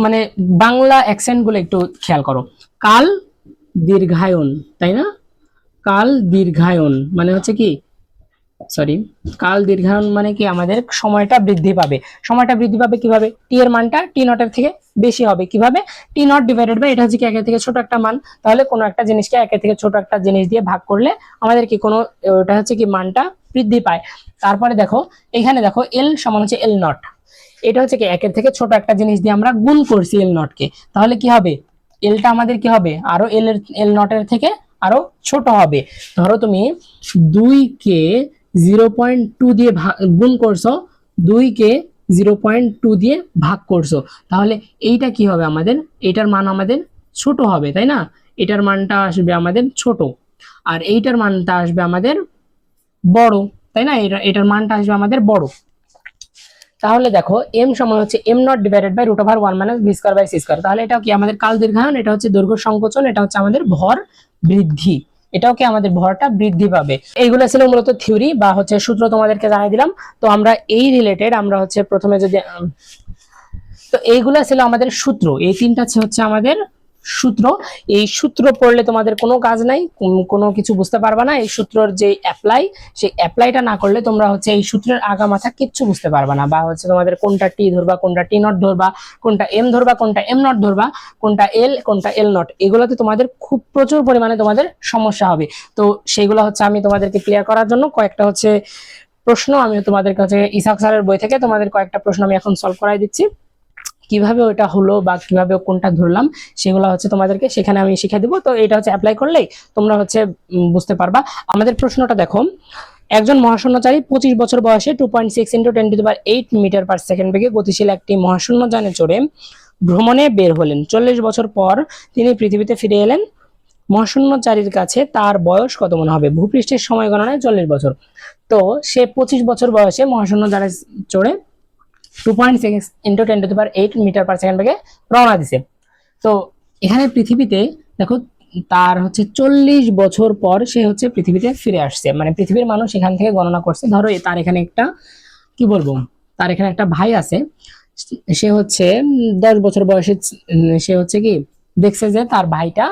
মানে বাংলা অ্যাকসেন্ট গুলো একটু খেয়াল করো। কাল দীর্ঘায়ন, তাই না? কাল দীর্ঘায়ন মানে হচ্ছে কি, সরি, কাল দীর্ঘায়ন মানে কি আমাদের সময়টা বৃদ্ধি পাবে। সময়টা বৃদ্ধি পাবে কিভাবে? টি এর মানটা টি নটের থেকে বেশি হবে, কিভাবে? টি নট ডিভাইডেড বাই, এটা হচ্ছে কি একের থেকে ছোট একটা মান, তাহলে কোনো একটা জিনিসকে একের থেকে ছোট একটা জিনিস দিয়ে ভাগ করলে আমাদের কি কোনো ওটা হচ্ছে কি মানটা বৃদ্ধি পায়। তারপরে দেখো এখানে দেখো এল সমান হচ্ছে এল নট, এটা হচ্ছে কি একের থেকে ছোট একটা জিনিস দিয়ে আমরা গুণ করছি এল নটকে, তাহলে কি হবে? এলটা আমাদের কি হবে? আরো এল নটের থেকে আরো ছোট হবে। ধরো তুমি 2 কে 0.2 দিয়ে গুণ করছো, 2 কে 0.2 দিয়ে ভাগ করছো, তাহলে এইটা কি হবে আমাদের? এটার মান আমাদের ছোট হবে, তাই না? এটার মানটা আসবে আমাদের ছোট, আর এইটার মানটা আসবে আমাদের বড়, তাই না? এটার মানটা আসবে আমাদের বড়। তাহলে দেখো এম সমান হচ্ছে m not divided by root over 1 minus V square by C square. তাহলে এটা কি আমাদের কাল দীর্ঘায়ন, এটা হচ্ছে দৈর্ঘ্য সংকোচন, এটা হচ্ছে আমাদের ভর বৃদ্ধি, এটাও কি আমাদের ভরটা বৃদ্ধি পাবে। এইগুলো ছিল মূলত থিওরি বা হচ্ছে সূত্র, তোমাদেরকে জানিয়ে দিলাম। তো আমরা এই রিলেটেড আমরা হচ্ছে প্রথমে যদি তো এইগুলা ছিল আমাদের সূত্র, এই তিনটা হচ্ছে আমাদের সূত্র। এই সূত্র পড়লে তোমাদের কোনো কাজ নাই, কোনো কিছু বুঝতে পারবা না। এই সূত্রের যে অ্যাপ্লাই, সেই অ্যাপ্লাইটা না করলে তোমরা হচ্ছে এই সূত্রের আগা মাথা কিচ্ছু বুঝতে পারবা না, বা হচ্ছে তোমাদের কোনটা টি ধরবা, কোনটা টি নট ধরবা, কোনটা এম ধরবা, কোনটা এম নট ধরবা, কোনটা এল, কোনটা এল নট, এগুলোতে তোমাদের খুব প্রচুর পরিমাণে তোমাদের সমস্যা হবে। তো সেইগুলো হচ্ছে আমি তোমাদেরকে ক্লিয়ার করার জন্য কয়েকটা হচ্ছে প্রশ্ন আমি তোমাদের কাছে ইসাক স্যারের বই থেকে তোমাদের কয়েকটা প্রশ্ন আমি এখন সলভ করাই দিচ্ছি। কিভাবে ওটা হলো বা কিভাবে কোনটা ধরলাম সেগুলো হচ্ছে তোমাদেরকে সেখানে আমি শিখিয়ে দিব। তো এটা হচ্ছে অ্যাপ্লাই করলেই তোমরা হচ্ছে বুঝতে পারবা। আমাদের প্রশ্নটা দেখো, একজন মহাশূন্যচারী 25 বছর বয়সে 2.6 × 10⁸ মিটার পার সেকেন্ড বেগে গতিশীল একটি মহাশূন্যযানে চড়ে ভ্রমণে বের হলেন। 40 বছর পর তিনি পৃথিবীতে ফিরে এলেন। মহাশূন্যচারীর কাছে তার বয়স কত মনে হবে? ভূপৃষ্ঠের সময় গণনায় 40 বছর। তো সে 25 বছর বয়সে মহাশূন্যযানে চড়ে 2.6 × 10⁸ মিটার পার সেকেন্ড বেগে রওনা দিছে। তো এখানে পৃথিবীতে দেখো তার হচ্ছে 40 বছর পর সে হচ্ছে পৃথিবীতে ফিরে আসছে, মানে পৃথিবীর মানুষ এখান থেকে গণনা করছে। ধরো তার এখানে একটা কি বলবো, তার এখানে একটা ভাই আছে, সে হচ্ছে 10 বছর বয়সে সে হচ্ছে কি দেখছে যে তার ভাইটা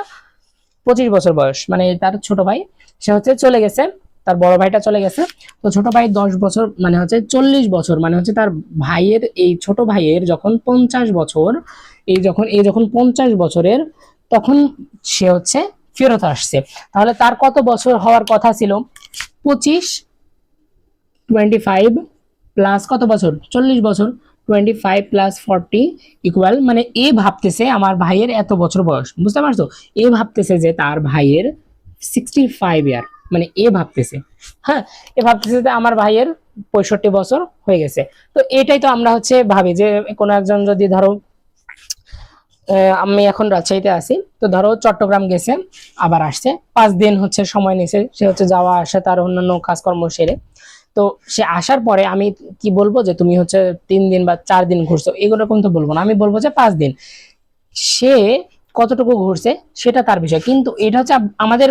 25 বছর বয়স, মানে তার ছোট ভাই সে হচ্ছে চলে গেছে, তার বড় ভাইটা চলে গেছে। তো ছোট ভাই 10 বছর মানে হচ্ছে 40 বছর, মানে হচ্ছে তার ভাইয়ের এই ছোট ভাইয়ের যখন 50 বছর, এই যখন 50 বছরের, তখন সে হচ্ছে ফেরত আসছে। তাহলে তার কত বছর হওয়ার কথা ছিল? 25, 25 প্লাস কত বছর, 40 বছর, 25 প্লাস 40 ইকুয়াল, মানে এ ভাবতেছে আমার ভাইয়ের এত বছর বয়স, বুঝতে পারছো? এ ভাবতেছে যে তার ভাইয়ের 65 ইয়ার, মানে এ ভাবতেছে, হ্যাঁ, এ ভাবতেছে যে আমার ভাইয়ের 65 বছর হয়ে গেছে। তো এটাই তো আমরা হচ্ছে ভাবি যে কোনো একজন যদি ধরো আমি এখন রাজশাহীতে আছি, তো ধরো চট্টগ্রাম গেছে আবার আসছে, 5 দিন হচ্ছে সময় নিয়েছে, সে হচ্ছে যাওয়া আসা তার অন্যান্য কাজকর্ম সেরে। তো সে আসার পরে আমি কি বলবো যে তুমি হচ্ছে 3 দিন বা 4 দিন ঘুরছো, এগুলো কিন্তু বলবো না, আমি বলবো যে 5 দিন। সে কতটুকু ঘুরছে সেটা তার বিষয়, কিন্তু এটা হচ্ছে আমাদের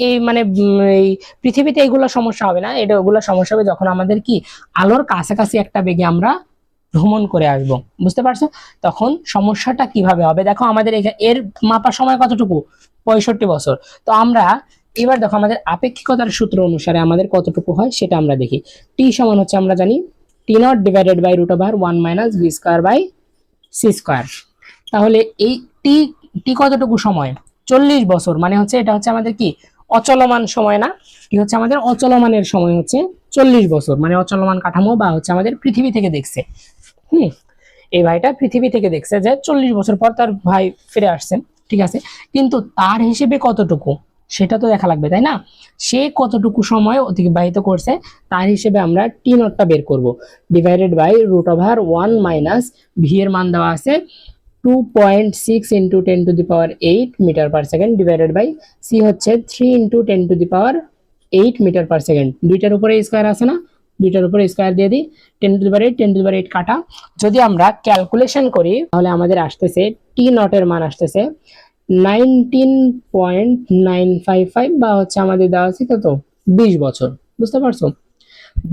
এই মানে এই পৃথিবীতে এগুলো সমস্যা হবে না, এটা ওগুলো সমস্যা হবে যখন আমাদের কি আলোর কাছাকাছি একটা বেগে আমরা ভ্রমণ করে আসব, বুঝতে পারছো? তখন সমস্যাটা কিভাবে হবে, দেখো আমাদের এর মাপার সময় কতটুকু, 65 বছর। তো আমরা এবার দেখো আমাদের আপেক্ষিকতার সূত্র অনুসারে আমাদের কতটুকু হয় সেটা আমরা দেখি। টি সমান হচ্ছে আমরা জানি T nought divided by root over 1 - v² by c²। তাহলে এই টি টি কতটুকু সময়, 40 বছর, মানে হচ্ছে এটা হচ্ছে আমাদের কি অচলমান সময় না, কি হচ্ছে আমাদের অচলমানের সময় হচ্ছে 40 বছর, মানে অচলমান কাঠামো বা হচ্ছে আমাদের পৃথিবী থেকে দেখছে। হুম, এই ভাইটা পৃথিবী থেকে দেখছে যে 40 বছর পর তার ভাই ফিরে আসছেন, ঠিক আছে, কিন্তু তার হিসেবে কতটুকু সেটা তো দেখা লাগবে, তাই না? সে কতটুকু সময় অতিবাহিত করছে তার হিসেবে আমরা টি নটটা বের করব, divided by root over 1 - v এর মান দেওয়া আছে 2.6 × 10⁸ মিটার/সেকেন্ড, ডিভাইডেড বাই সি হচ্ছে 3 × 10⁸ মিটার/সেকেন্ড। দুইটার উপরে স্কোয়ার আছে না, দুইটার উপরে স্কোয়ার দিয়ে দিই, 10⁸ কাটা। যদি আমরা ক্যালকুলেশন করি তাহলে আমাদের আসতেছে টি নটের মান আসতেছে 19.955, বা হচ্ছে আমাদের দেওয়া আছে কত, 20 বছর, বুঝতে পারছো?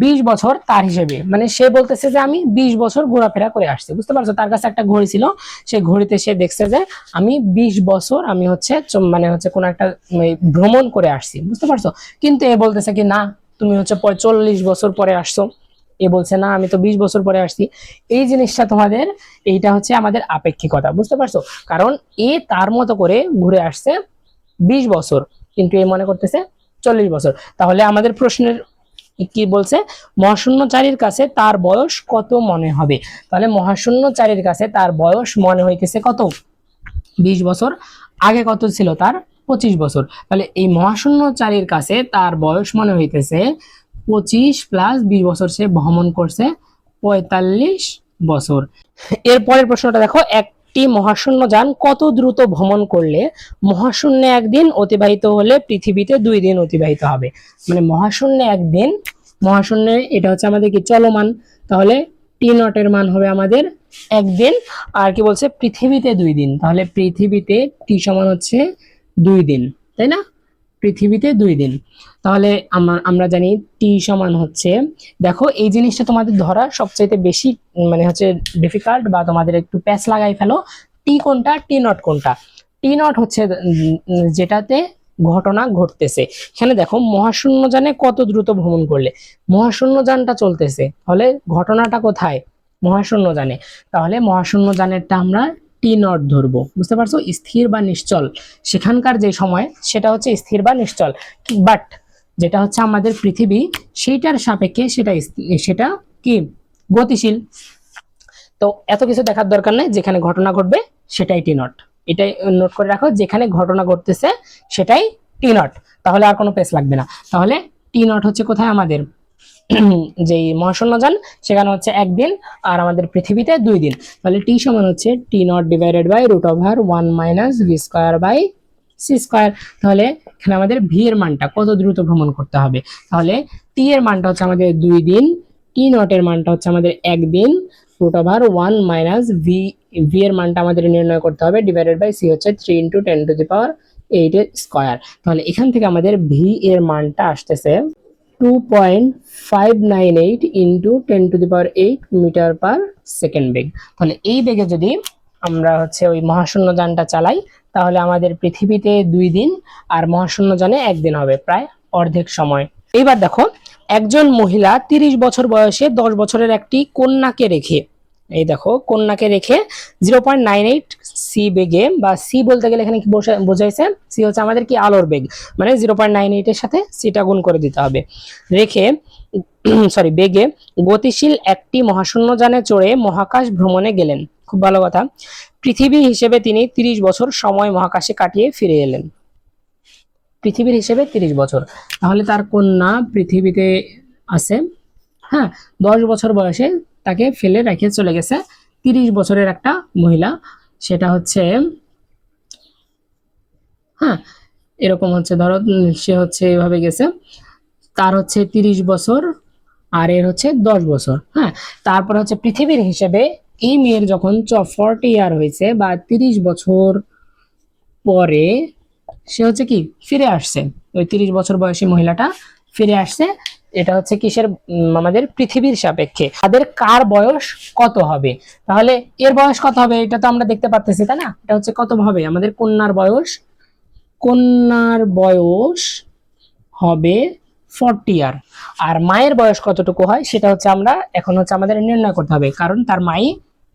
20 বছর তার হিসেবে, মানে সে বলতেছে যে আমি 20 বছর ঘোরাফেরা করে আসছি, বুঝতে পারছো? তার কাছে একটা ঘড়ি ছিল, সেই ঘড়িতে সে দেখছে যে আমি 20 বছর আমি হচ্ছে মানে হচ্ছে কোন একটা ভ্রমণ করে আসছি, বুঝতে পারছো? কিন্তু এ বলতেছে কি না, তুমি হচ্ছে 40 বছর পরে আসছো, এ বলছে না আমি তো 20 বছর পরে আসছি। এই জিনিসটা তোমাদের, এইটা হচ্ছে আমাদের আপেক্ষিকতা, বুঝতে পারছো? কারণ এ তার মতো করে ঘুরে আসছে 20 বছর, কিন্তু এ মনে করতেছে 40 বছর। তাহলে আমাদের প্রশ্নের কি বলছে, মহাশূন্যচারীর কাছে তার বয়স কত মনে হবে? তাহলে মহাশূন্যচারীর কাছে তার বয়স মনে হইতেছে কত, 20 বছর। আগে কত ছিল তার, 25 বছর। তাহলে এই মহাশূন্যচারীর কাছে তার বয়স মনে হইতেছে 25 প্লাস 20 বছর, সে ভ্রমণ করছে 45 বছর। এর পরের প্রশ্নটা দেখো, একটি মহাশূন্য যান কত দ্রুত ভ্রমণ করলে মহাশূন্যে একদিন অতিবাহিত হলে পৃথিবীতে 2 দিন অতিবাহিত হবে? মানে মহাশূন্যে একদিন, মহাশূন্যে এটা হচ্ছে আমাদের কি চলমান, তাহলে টি নটের মান হবে আমাদের একদিন, আর কি বলছে পৃথিবীতে 2 দিন, তাহলে পৃথিবীতে টি সমান হচ্ছে 2 দিন, তাই না? পৃথিবীতে 2 দিন। তাহলে আমরা জানি টি সমান হচ্ছে, দেখো এই জিনিসটা তোমাদের ধরা সবচাইতে বেশি মানে হচ্ছে ডিফিকাল্ট, বা তোমাদের একটু প্যাচ লাগাই ফেলো। টি কোনটা, টি নট কোনটা? টি নট হচ্ছে যেটাতে ঘটনা ঘটতেছে। এখানে দেখো মহাশূন্য যানে কত দ্রুত ভ্রমণ করলে, মহাশূন্য যানটা চলতেছে, তাহলে ঘটনাটা কোথায়, মহাশূন্য যানে। তাহলে মহাশূন্য যানেরটা আমরা টি নট ধরবো, বুঝতে পারছো? স্থির বা নিশ্চল, সেখানকার যে সময় সেটা হচ্ছে স্থির বা নিশ্চল, বাট যেটা হচ্ছে আমাদের পৃথিবী সেইটার সাপেক্ষে সেটা সেটা কি গতিশীল। তো এত কিছু দেখার দরকার নেই, যেখানে ঘটনা ঘটবে সেটাই টি নট, এটাই নোট করে রাখো, যেখানে ঘটনা ঘটতেছে সেটাই টি নট, তাহলে আর কোনো পেস লাগবে না। তাহলে টি নট হচ্ছে কোথায় আমাদের যেই মহাশূন্য যান সেখানে হচ্ছে একদিন, আর আমাদের পৃথিবীতে 2 দিন। তাহলে টি সমান হচ্ছে T nought divided by root over 1 - v² by c²। তাহলে এখানে আমাদের ভি এর মানটা কত দ্রুত ভ্রমণ করতে হবে, তাহলে টি এর মানটা হচ্ছে আমাদের 2 দিন, টি নট এর মানটা হচ্ছে আমাদের একদিন, রুট ওভার 1 - ভি এর মানটা আমাদের নির্ণয় করতে হবে, ডিভাইডেড বাই সি হচ্ছে 3 × 10⁻³ 8 এর স্কয়ার। তাহলে এখান থেকে আমাদের ভি এর মানটা আসতেছে 2.598 ইন্টু 10⁸ মিটার পার সেকেন্ড বেগ। তাহলে এই বেগে যদি আমরা হচ্ছে ওই মহাশূন্য যানটা চালাই তাহলে আমাদের পৃথিবীতে 2 দিন আর মহাশূন্য যানে 1 দিন হবে, প্রায় অর্ধেক সময়। এইবার দেখো, একজন মহিলা 30 বছর বয়সে 10 বছরের একটি কন্যাকে রেখে, এই দেখো কন্যাকে রেখে 0.98 সি বেগে, বা সি বলতে গেলে এখানে কি বোঝাইছে, সি হচ্ছে আমাদের কি আলোর বেগ, মানে 0.98 এর সাথে সিটা গুণ করে দিতে হবে, রেখে সরি বেগে গতিশীল একটি মহাশূন্য যানে চড়ে মহাকাশ ভ্রমণে গেলেন। খুব ভালো কথা। পৃথিবী হিসেবে তিনি 30 বছর সময় মহাকাশে কাটিয়ে ফিরে এলেন। পৃথিবীর হিসেবে 30 বছর, তাহলে তার কন্যা পৃথিবীতে আছে, হ্যাঁ 10 বছর বয়সে তাকে ফেলে রেখে চলে গেছে 30 বছরের একটা মহিলা, সেটা হচ্ছে হ্যাঁ এরকম হচ্ছে, ধরো সে হচ্ছে এভাবে গেছে, তার হচ্ছে 30 বছর আর এর হচ্ছে 10 বছর, হ্যাঁ তারপর হচ্ছে পৃথিবীর হিসেবে এই মেয়ের যখন 40 ইয়ার হয়েছে বা 30 বছর পরে সে হচ্ছে কি ফিরে আসছে, ওই 30 বছর বয়সী মহিলাটা ফিরে আসছে। এটা হচ্ছে কিসের, আমাদের পৃথিবীর সাপেক্ষে তাদের কার বয়স কত হবে, তাহলে এর বয়স কত হবে এটা তো আমরা দেখতে পাচ্ছি, তাই না? এটা হচ্ছে কত হবে আমাদের কন্যার বয়স, কন্যার বয়স হবে 40 ইয়ার, আর মায়ের বয়স কতটুকু হয় সেটা হচ্ছে আমরা এখন হচ্ছে আমাদের নির্ণয় করতে হবে, কারণ তার মাই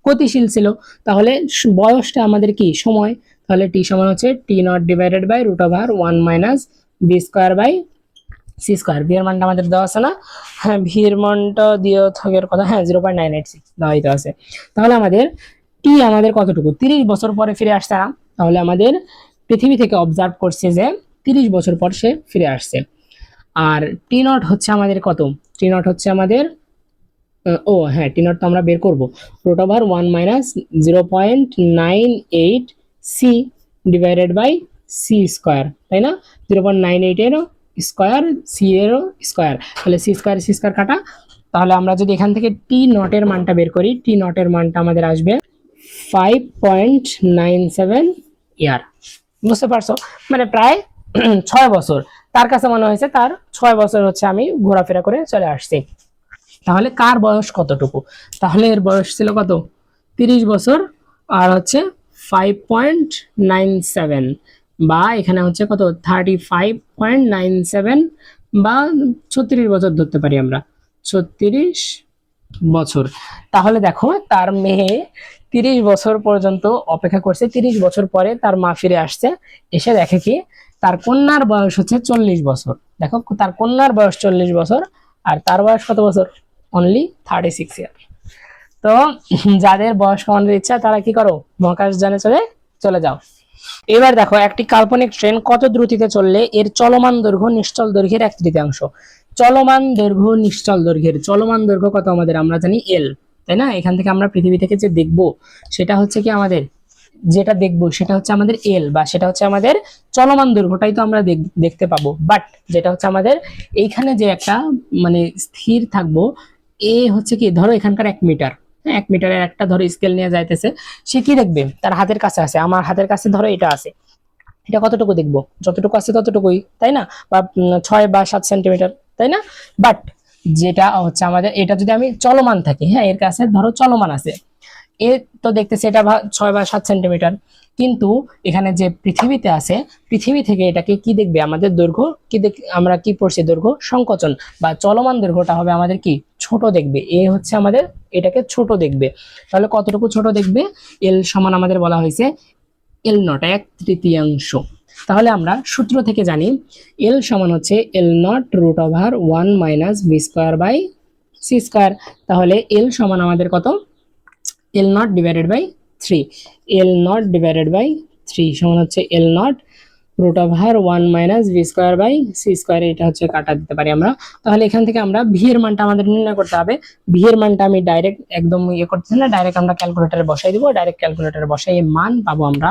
গতিশীল ছিল। তাহলে বয়সটা আমাদের কি সময়, তাহলে টি সমান হচ্ছে T nought divided by root over 1 minus B square by C square. V এর মানটা আমাদের দেওয়া আছে না, হ্যাঁ ভি এর মানটা দিয়ে থাকার কথা, হ্যাঁ 0.986 দেওয়াই তো আছে। তাহলে আমাদের টি আমাদের কতটুকু, 30 বছর পরে ফিরে আসছে না, তাহলে আমাদের পৃথিবী থেকে অবজার্ভ করছে যে 30 বছর পর সে ফিরে আসছে। আর টি নট হচ্ছে আমাদের কত, টি নট হচ্ছে আমাদের ও হ্যাঁ টি নট তো আমরা বের করবো, root over 1 minus 0.98 c divided by C square, তাই না? 0.98 এরও স্কোয়ার, সি এরও স্কোয়ার, তাহলে সি স্কোয়ার কাটা। তাহলে আমরা যদি এখান থেকে টি নটের মানটা বের করি, টি নটের মানটা আমাদের আসবে 5.97 ইয়ার। বুঝতে পারছো, মানে প্রায় 6 বছর। তার কাছে মনে হয়েছে তার 6 বছর হচ্ছে আমি ঘোরাফেরা করে চলে আসছি। তাহলে কার বয়স কতটুকু, তাহলে এর বয়স ছিল কত, 30 বছর আর হচ্ছে 5.97, বা এখানে হচ্ছে কত 35.97, বা 36 বছর ধরতে পারি আমরা, 36 বছর। তাহলে দেখো তার মেয়ে 30 বছর পর্যন্ত অপেক্ষা করছে, 30 বছর পরে তার মা ফিরে আসছে, এসে দেখে কি তার কন্যার বয়স হচ্ছে 40 বছর। দেখো তার কন্যার বয়স 40 বছর আর তার বয়স কত বছর, অনলি 36 ইয়ার। তো যাদের বয়স কমানোর ইচ্ছা তারা কি করো, মহাকাশ যানে চলে যাও। এবার দেখো একটি কাল্পনিক ট্রেন কত দ্রুতিতে চললে এর চলমান দৈর্ঘ্য নিশ্চল দৈর্ঘ্যের 1/3। চলমান দৈর্ঘ্য নিশ্চল দৈর্ঘ্যের, চলমান দৈর্ঘ্য কত আমাদের আমরা জানি এল, তাই না? এখান থেকে আমরা পৃথিবী থেকে যে দেখবো সেটা হচ্ছে কি আমাদের, যেটা দেখবো সেটা হচ্ছে আমাদের এল, বা সেটা হচ্ছে আমাদের চলমান দৈর্ঘ্যটাই তো আমরা দেখতে পাবো। বাট যেটা হচ্ছে আমাদের এইখানে যে একটা মানে স্থির থাকবো, এ হচ্ছে কি ধরো এখানকার 1 মিটার, 1 মিটারের একটা ধরো স্কেল নিয়ে যাইতেছে, সে কি দেখবে তার হাতের কাছে আছে, আমার হাতের কাছে ধরো এটা আছে, এটা কতটুকু দেখবো, যতটুকু আছে ততটুকুই, তাই না? বা 6 বা 7 সেন্টিমিটার, তাই না? বাট যেটা হচ্ছে আমাদের, এটা যদি আমি চলমান থাকি, হ্যাঁ এর কাছে ধরো চলমান আছে, এ তো দেখতেছে এটা 6 বা 7 সেন্টিমিটার, কিন্তু এখানে যে পৃথিবীতে আছে, পৃথিবী থেকে এটাকে কি দেখবে আমাদের দৈর্ঘ্য কি আমরা কি পড়ছি, দৈর্ঘ্য সংকোচন, বা চলমান দৈর্ঘ্যটা হবে আমাদের কি ছোট দেখবে, এ হচ্ছে আমাদের এটাকে ছোট দেখবে। তাহলে কতটুকু ছোট দেখবে, এল সমান আমাদের বলা হয়েছে এল নট 1/3। তাহলে আমরা সূত্র থেকে জানি এল সমান হচ্ছে L nought root over 1 minus B square by C square. তাহলে এল সমান আমাদের কত, L nought divided by 3, L nought divided by 3 সমান হচ্ছে L nought root over 1 minus B square by C square, এটা হচ্ছে কাটা দিতে পারি আমরা। তাহলে এখান থেকে আমরা ভি এর মানটা আমাদের নির্ণয় করতে হবে। ভি এর মানটা আমি ডাইরেক্ট একদম করতেছি না, ডাইরেক্ট আমরা ক্যালকুলেটরে বসাই দিব, ডাইরেক্ট ক্যালকুলেটরে বসাই মান পাবো আমরা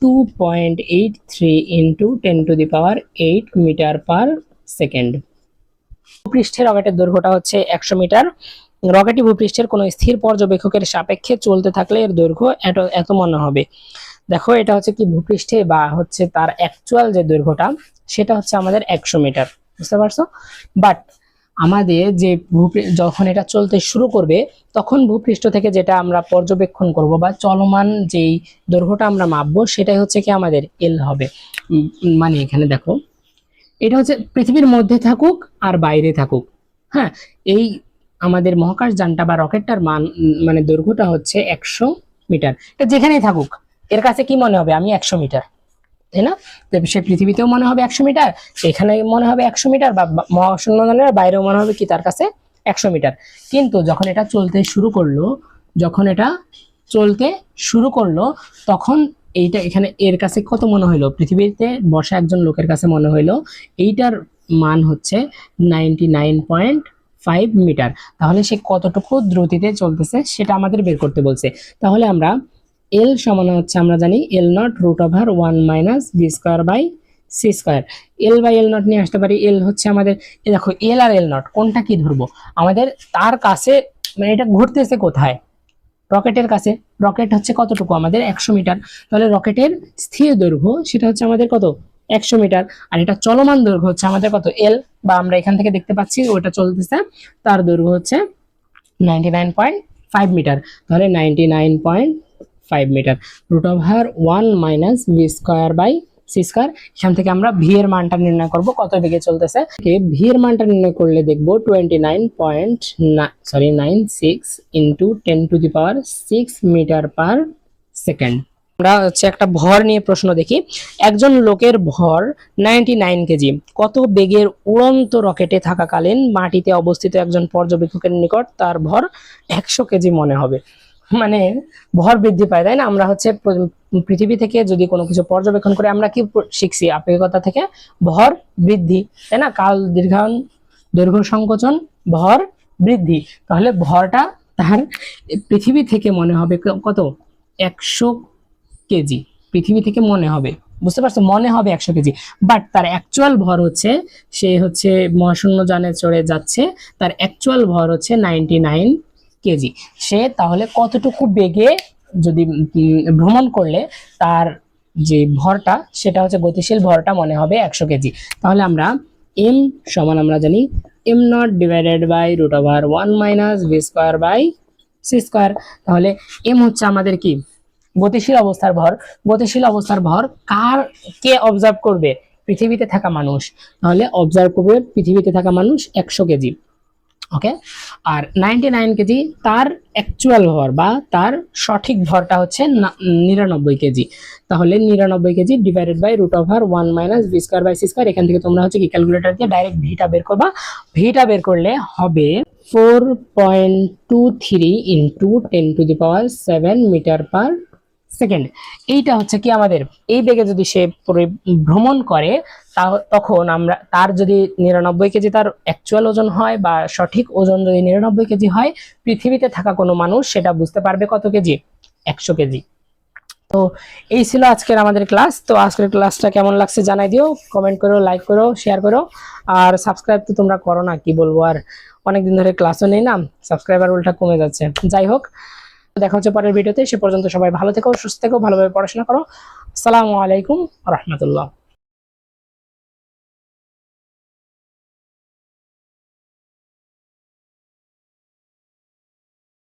2.83 ইন্টু 10⁸ মিটার পার সেকেন্ড। ভূপৃষ্ঠের রকেটের দৈর্ঘ্যটা হচ্ছে 100 মিটার। রকেটটি ভূপৃষ্ঠের কোনো স্থির পর্যবেক্ষকের সাপেক্ষে চলতে থাকলে এর দৈর্ঘ্য এত মনে হবে। দেখো এটা হচ্ছে কি ভূপৃষ্ঠে বা হচ্ছে তার অ্যাকচুয়াল যে দৈর্ঘ্যটা সেটা হচ্ছে আমাদের 100 মিটার, বুঝতে পারছো? বাট আমাদের যে যখন এটা চলতে শুরু করবে তখন ভূপৃষ্ঠ থেকে যেটা আমরা পর্যবেক্ষণ করব বা চলমান যেই দৈর্ঘ্যটা আমরা মাপবো সেটাই হচ্ছে কি আমাদের এল হবে। মানে এখানে দেখো এটা হচ্ছে পৃথিবীর মধ্যে থাকুক আর বাইরে থাকুক, হ্যাঁ, এই আমাদের মহাকাশযানটা বা রকেটটার মান মানে দৈর্ঘ্যটা হচ্ছে 100 মিটার। এটা যেখানেই থাকুক এর কাছে কি মনে হবে, আমি 100 মিটার, তাই না? তো সে পৃথিবীতেও মনে হবে 100 মিটার, এখানে মনে হবে 100 মিটার, বা মহাশূন্যযানের বাইরেও মনে হবে কি তার কাছে 100 মিটার। কিন্তু যখন এটা চলতে শুরু করলো, যখন এটা চলতে শুরু করলো তখন এইটা এখানে এর কাছে কত মনে হইলো, পৃথিবীতে বসা একজন লোকের কাছে মনে হইলো এইটার মান হচ্ছে 99.5 মিটার। তাহলে সে কতটুকু দ্রুতিতে চলতেছে সেটা আমাদের বের করতে বলছে। তাহলে আমরা এল সমান হচ্ছে আমরা জানি L nought root over 1 minus B square by C square. L by L nought নিয়ে আসতে পারি। এল হচ্ছে আমাদের, দেখো এল আর এল নট কোনটা কি ধরবো, আমাদের তার কাছে মানে এটা ঘুরতেছে কোথায়, রকেটের কাছে। রকেট হচ্ছে কতটুকু আমাদের 100 মিটার, তাহলে রকেটের স্থির দৈর্ঘ্য সেটা হচ্ছে আমাদের কত 100 মিটার, আর এটা চলমান দৈর্ঘ্য হচ্ছে আমাদের কত এল, বা আমরা এখান থেকে দেখতে পাচ্ছি ওটা চলতেছে, তার দৈর্ঘ্য হচ্ছে 99.5 মিটার। তাহলে 99.5 metre root over 1 minus V square by C square. এখান থেকে আমরা ভি এর মানটা নির্ণয় করব কত বেগে চলতেছে। ভি এর মানটা নির্ণয় করলে দেখবো 29.96 ইন্টু 10⁶ মিটার পার সেকেন্ড। আমরা হচ্ছে একটা ভর নিয়ে প্রশ্ন দেখি। একজন লোকের ভর 99 কেজি কত বেগের উড়ন্ত রকেটে থাকাকালীন মাটিতে অবস্থিত একজন পর্যবেক্ষকের নিকট তার ভর 100 কেজি মনে হবে। মানে ভর বৃদ্ধি পায়, তাই না? আমরা হচ্ছে পৃথিবী থেকে যদি কোনো কিছু পর্যবেক্ষণ করে আমরা কি শিখছি আপেক্ষিকতা থেকে, ভর বৃদ্ধি, তাই না? কাল দীর্ঘায়ন, দৈর্ঘ্য সংকোচন, ভর বৃদ্ধি। তাহলে ভরটা তার পৃথিবী থেকে মনে হবে কত 100 কেজি, পৃথিবী থেকে মনে হবে, বুঝতে পারছো, মনে হবে 100 কেজি। বাট তার অ্যাকচুয়াল ভর হচ্ছে, সে হচ্ছে মহাশূন্য যানে চড়ে যাচ্ছে, তার অ্যাকচুয়াল ভর হচ্ছে 99 কেজি। সে তাহলে কতটুকু বেগে যদি ভ্রমণ করলে তার যে ভরটা সেটা হচ্ছে গতিশীল ভরটা মনে হবে 100 কেজি। তাহলে আমরা এম সমান আমরা জানি m not divided by root over 1 minus V square by C square. তাহলে এম হচ্ছে আমাদের কি গতিশীল অবস্থার ভর। গতিশীল অবস্থার ভর কার কে অবজার্ভ করবে, পৃথিবীতে থাকা মানুষ। তাহলে অবজার্ভ করবে পৃথিবীতে থাকা মানুষ 100 কেজি, ওকে। আর 99 কেজি তার অ্যাকচুয়াল ভর বা তার সঠিক ভরটা হচ্ছে 99 কেজি। তাহলে 99 KG divided by root over 1 minus V square by C square. এখান থেকে তোমরা হচ্ছে কি ক্যালকুলেটর দিয়ে ডাইরেক্ট ভিটা বের করবা। ভিটা বের করলে হবে 4.23 ইন্টু 10⁻⁷ মিটার পার সেকেন্ড। এইটা হচ্ছে কি আমাদের এই বেগে যদি সে ভ্রমণ করে তখন আমরা তার যদি 99 কেজি তার অ্যাকচুয়াল ওজন হয় বা সঠিক ওজন যদি 99 কেজি হয়, পৃথিবীতে থাকা কোনো মানুষ সেটা বুঝতে পারবে কত কেজি, 100 কেজি। তো এই ছিল আজকের আমাদের ক্লাস। তো আজকের ক্লাসটা কেমন লাগছে জানাই দিও, কমেন্ট করো, লাইক করো, শেয়ার করো, আর সাবস্ক্রাইব তো তোমরা করো না, কি বলবো আর, অনেকদিন ধরে ক্লাসও নেই না, সাবস্ক্রাইবার উল্টা কমে যাচ্ছে। যাই হোক, দেখা হচ্ছে পরের ভিডিওতে। সে পর্যন্ত সবাই ভালো থেকো, সুস্থ থেকো, ভালোভাবে পড়াশোনা করো। আসসালামু আলাইকুম রহমতুল্লাহ।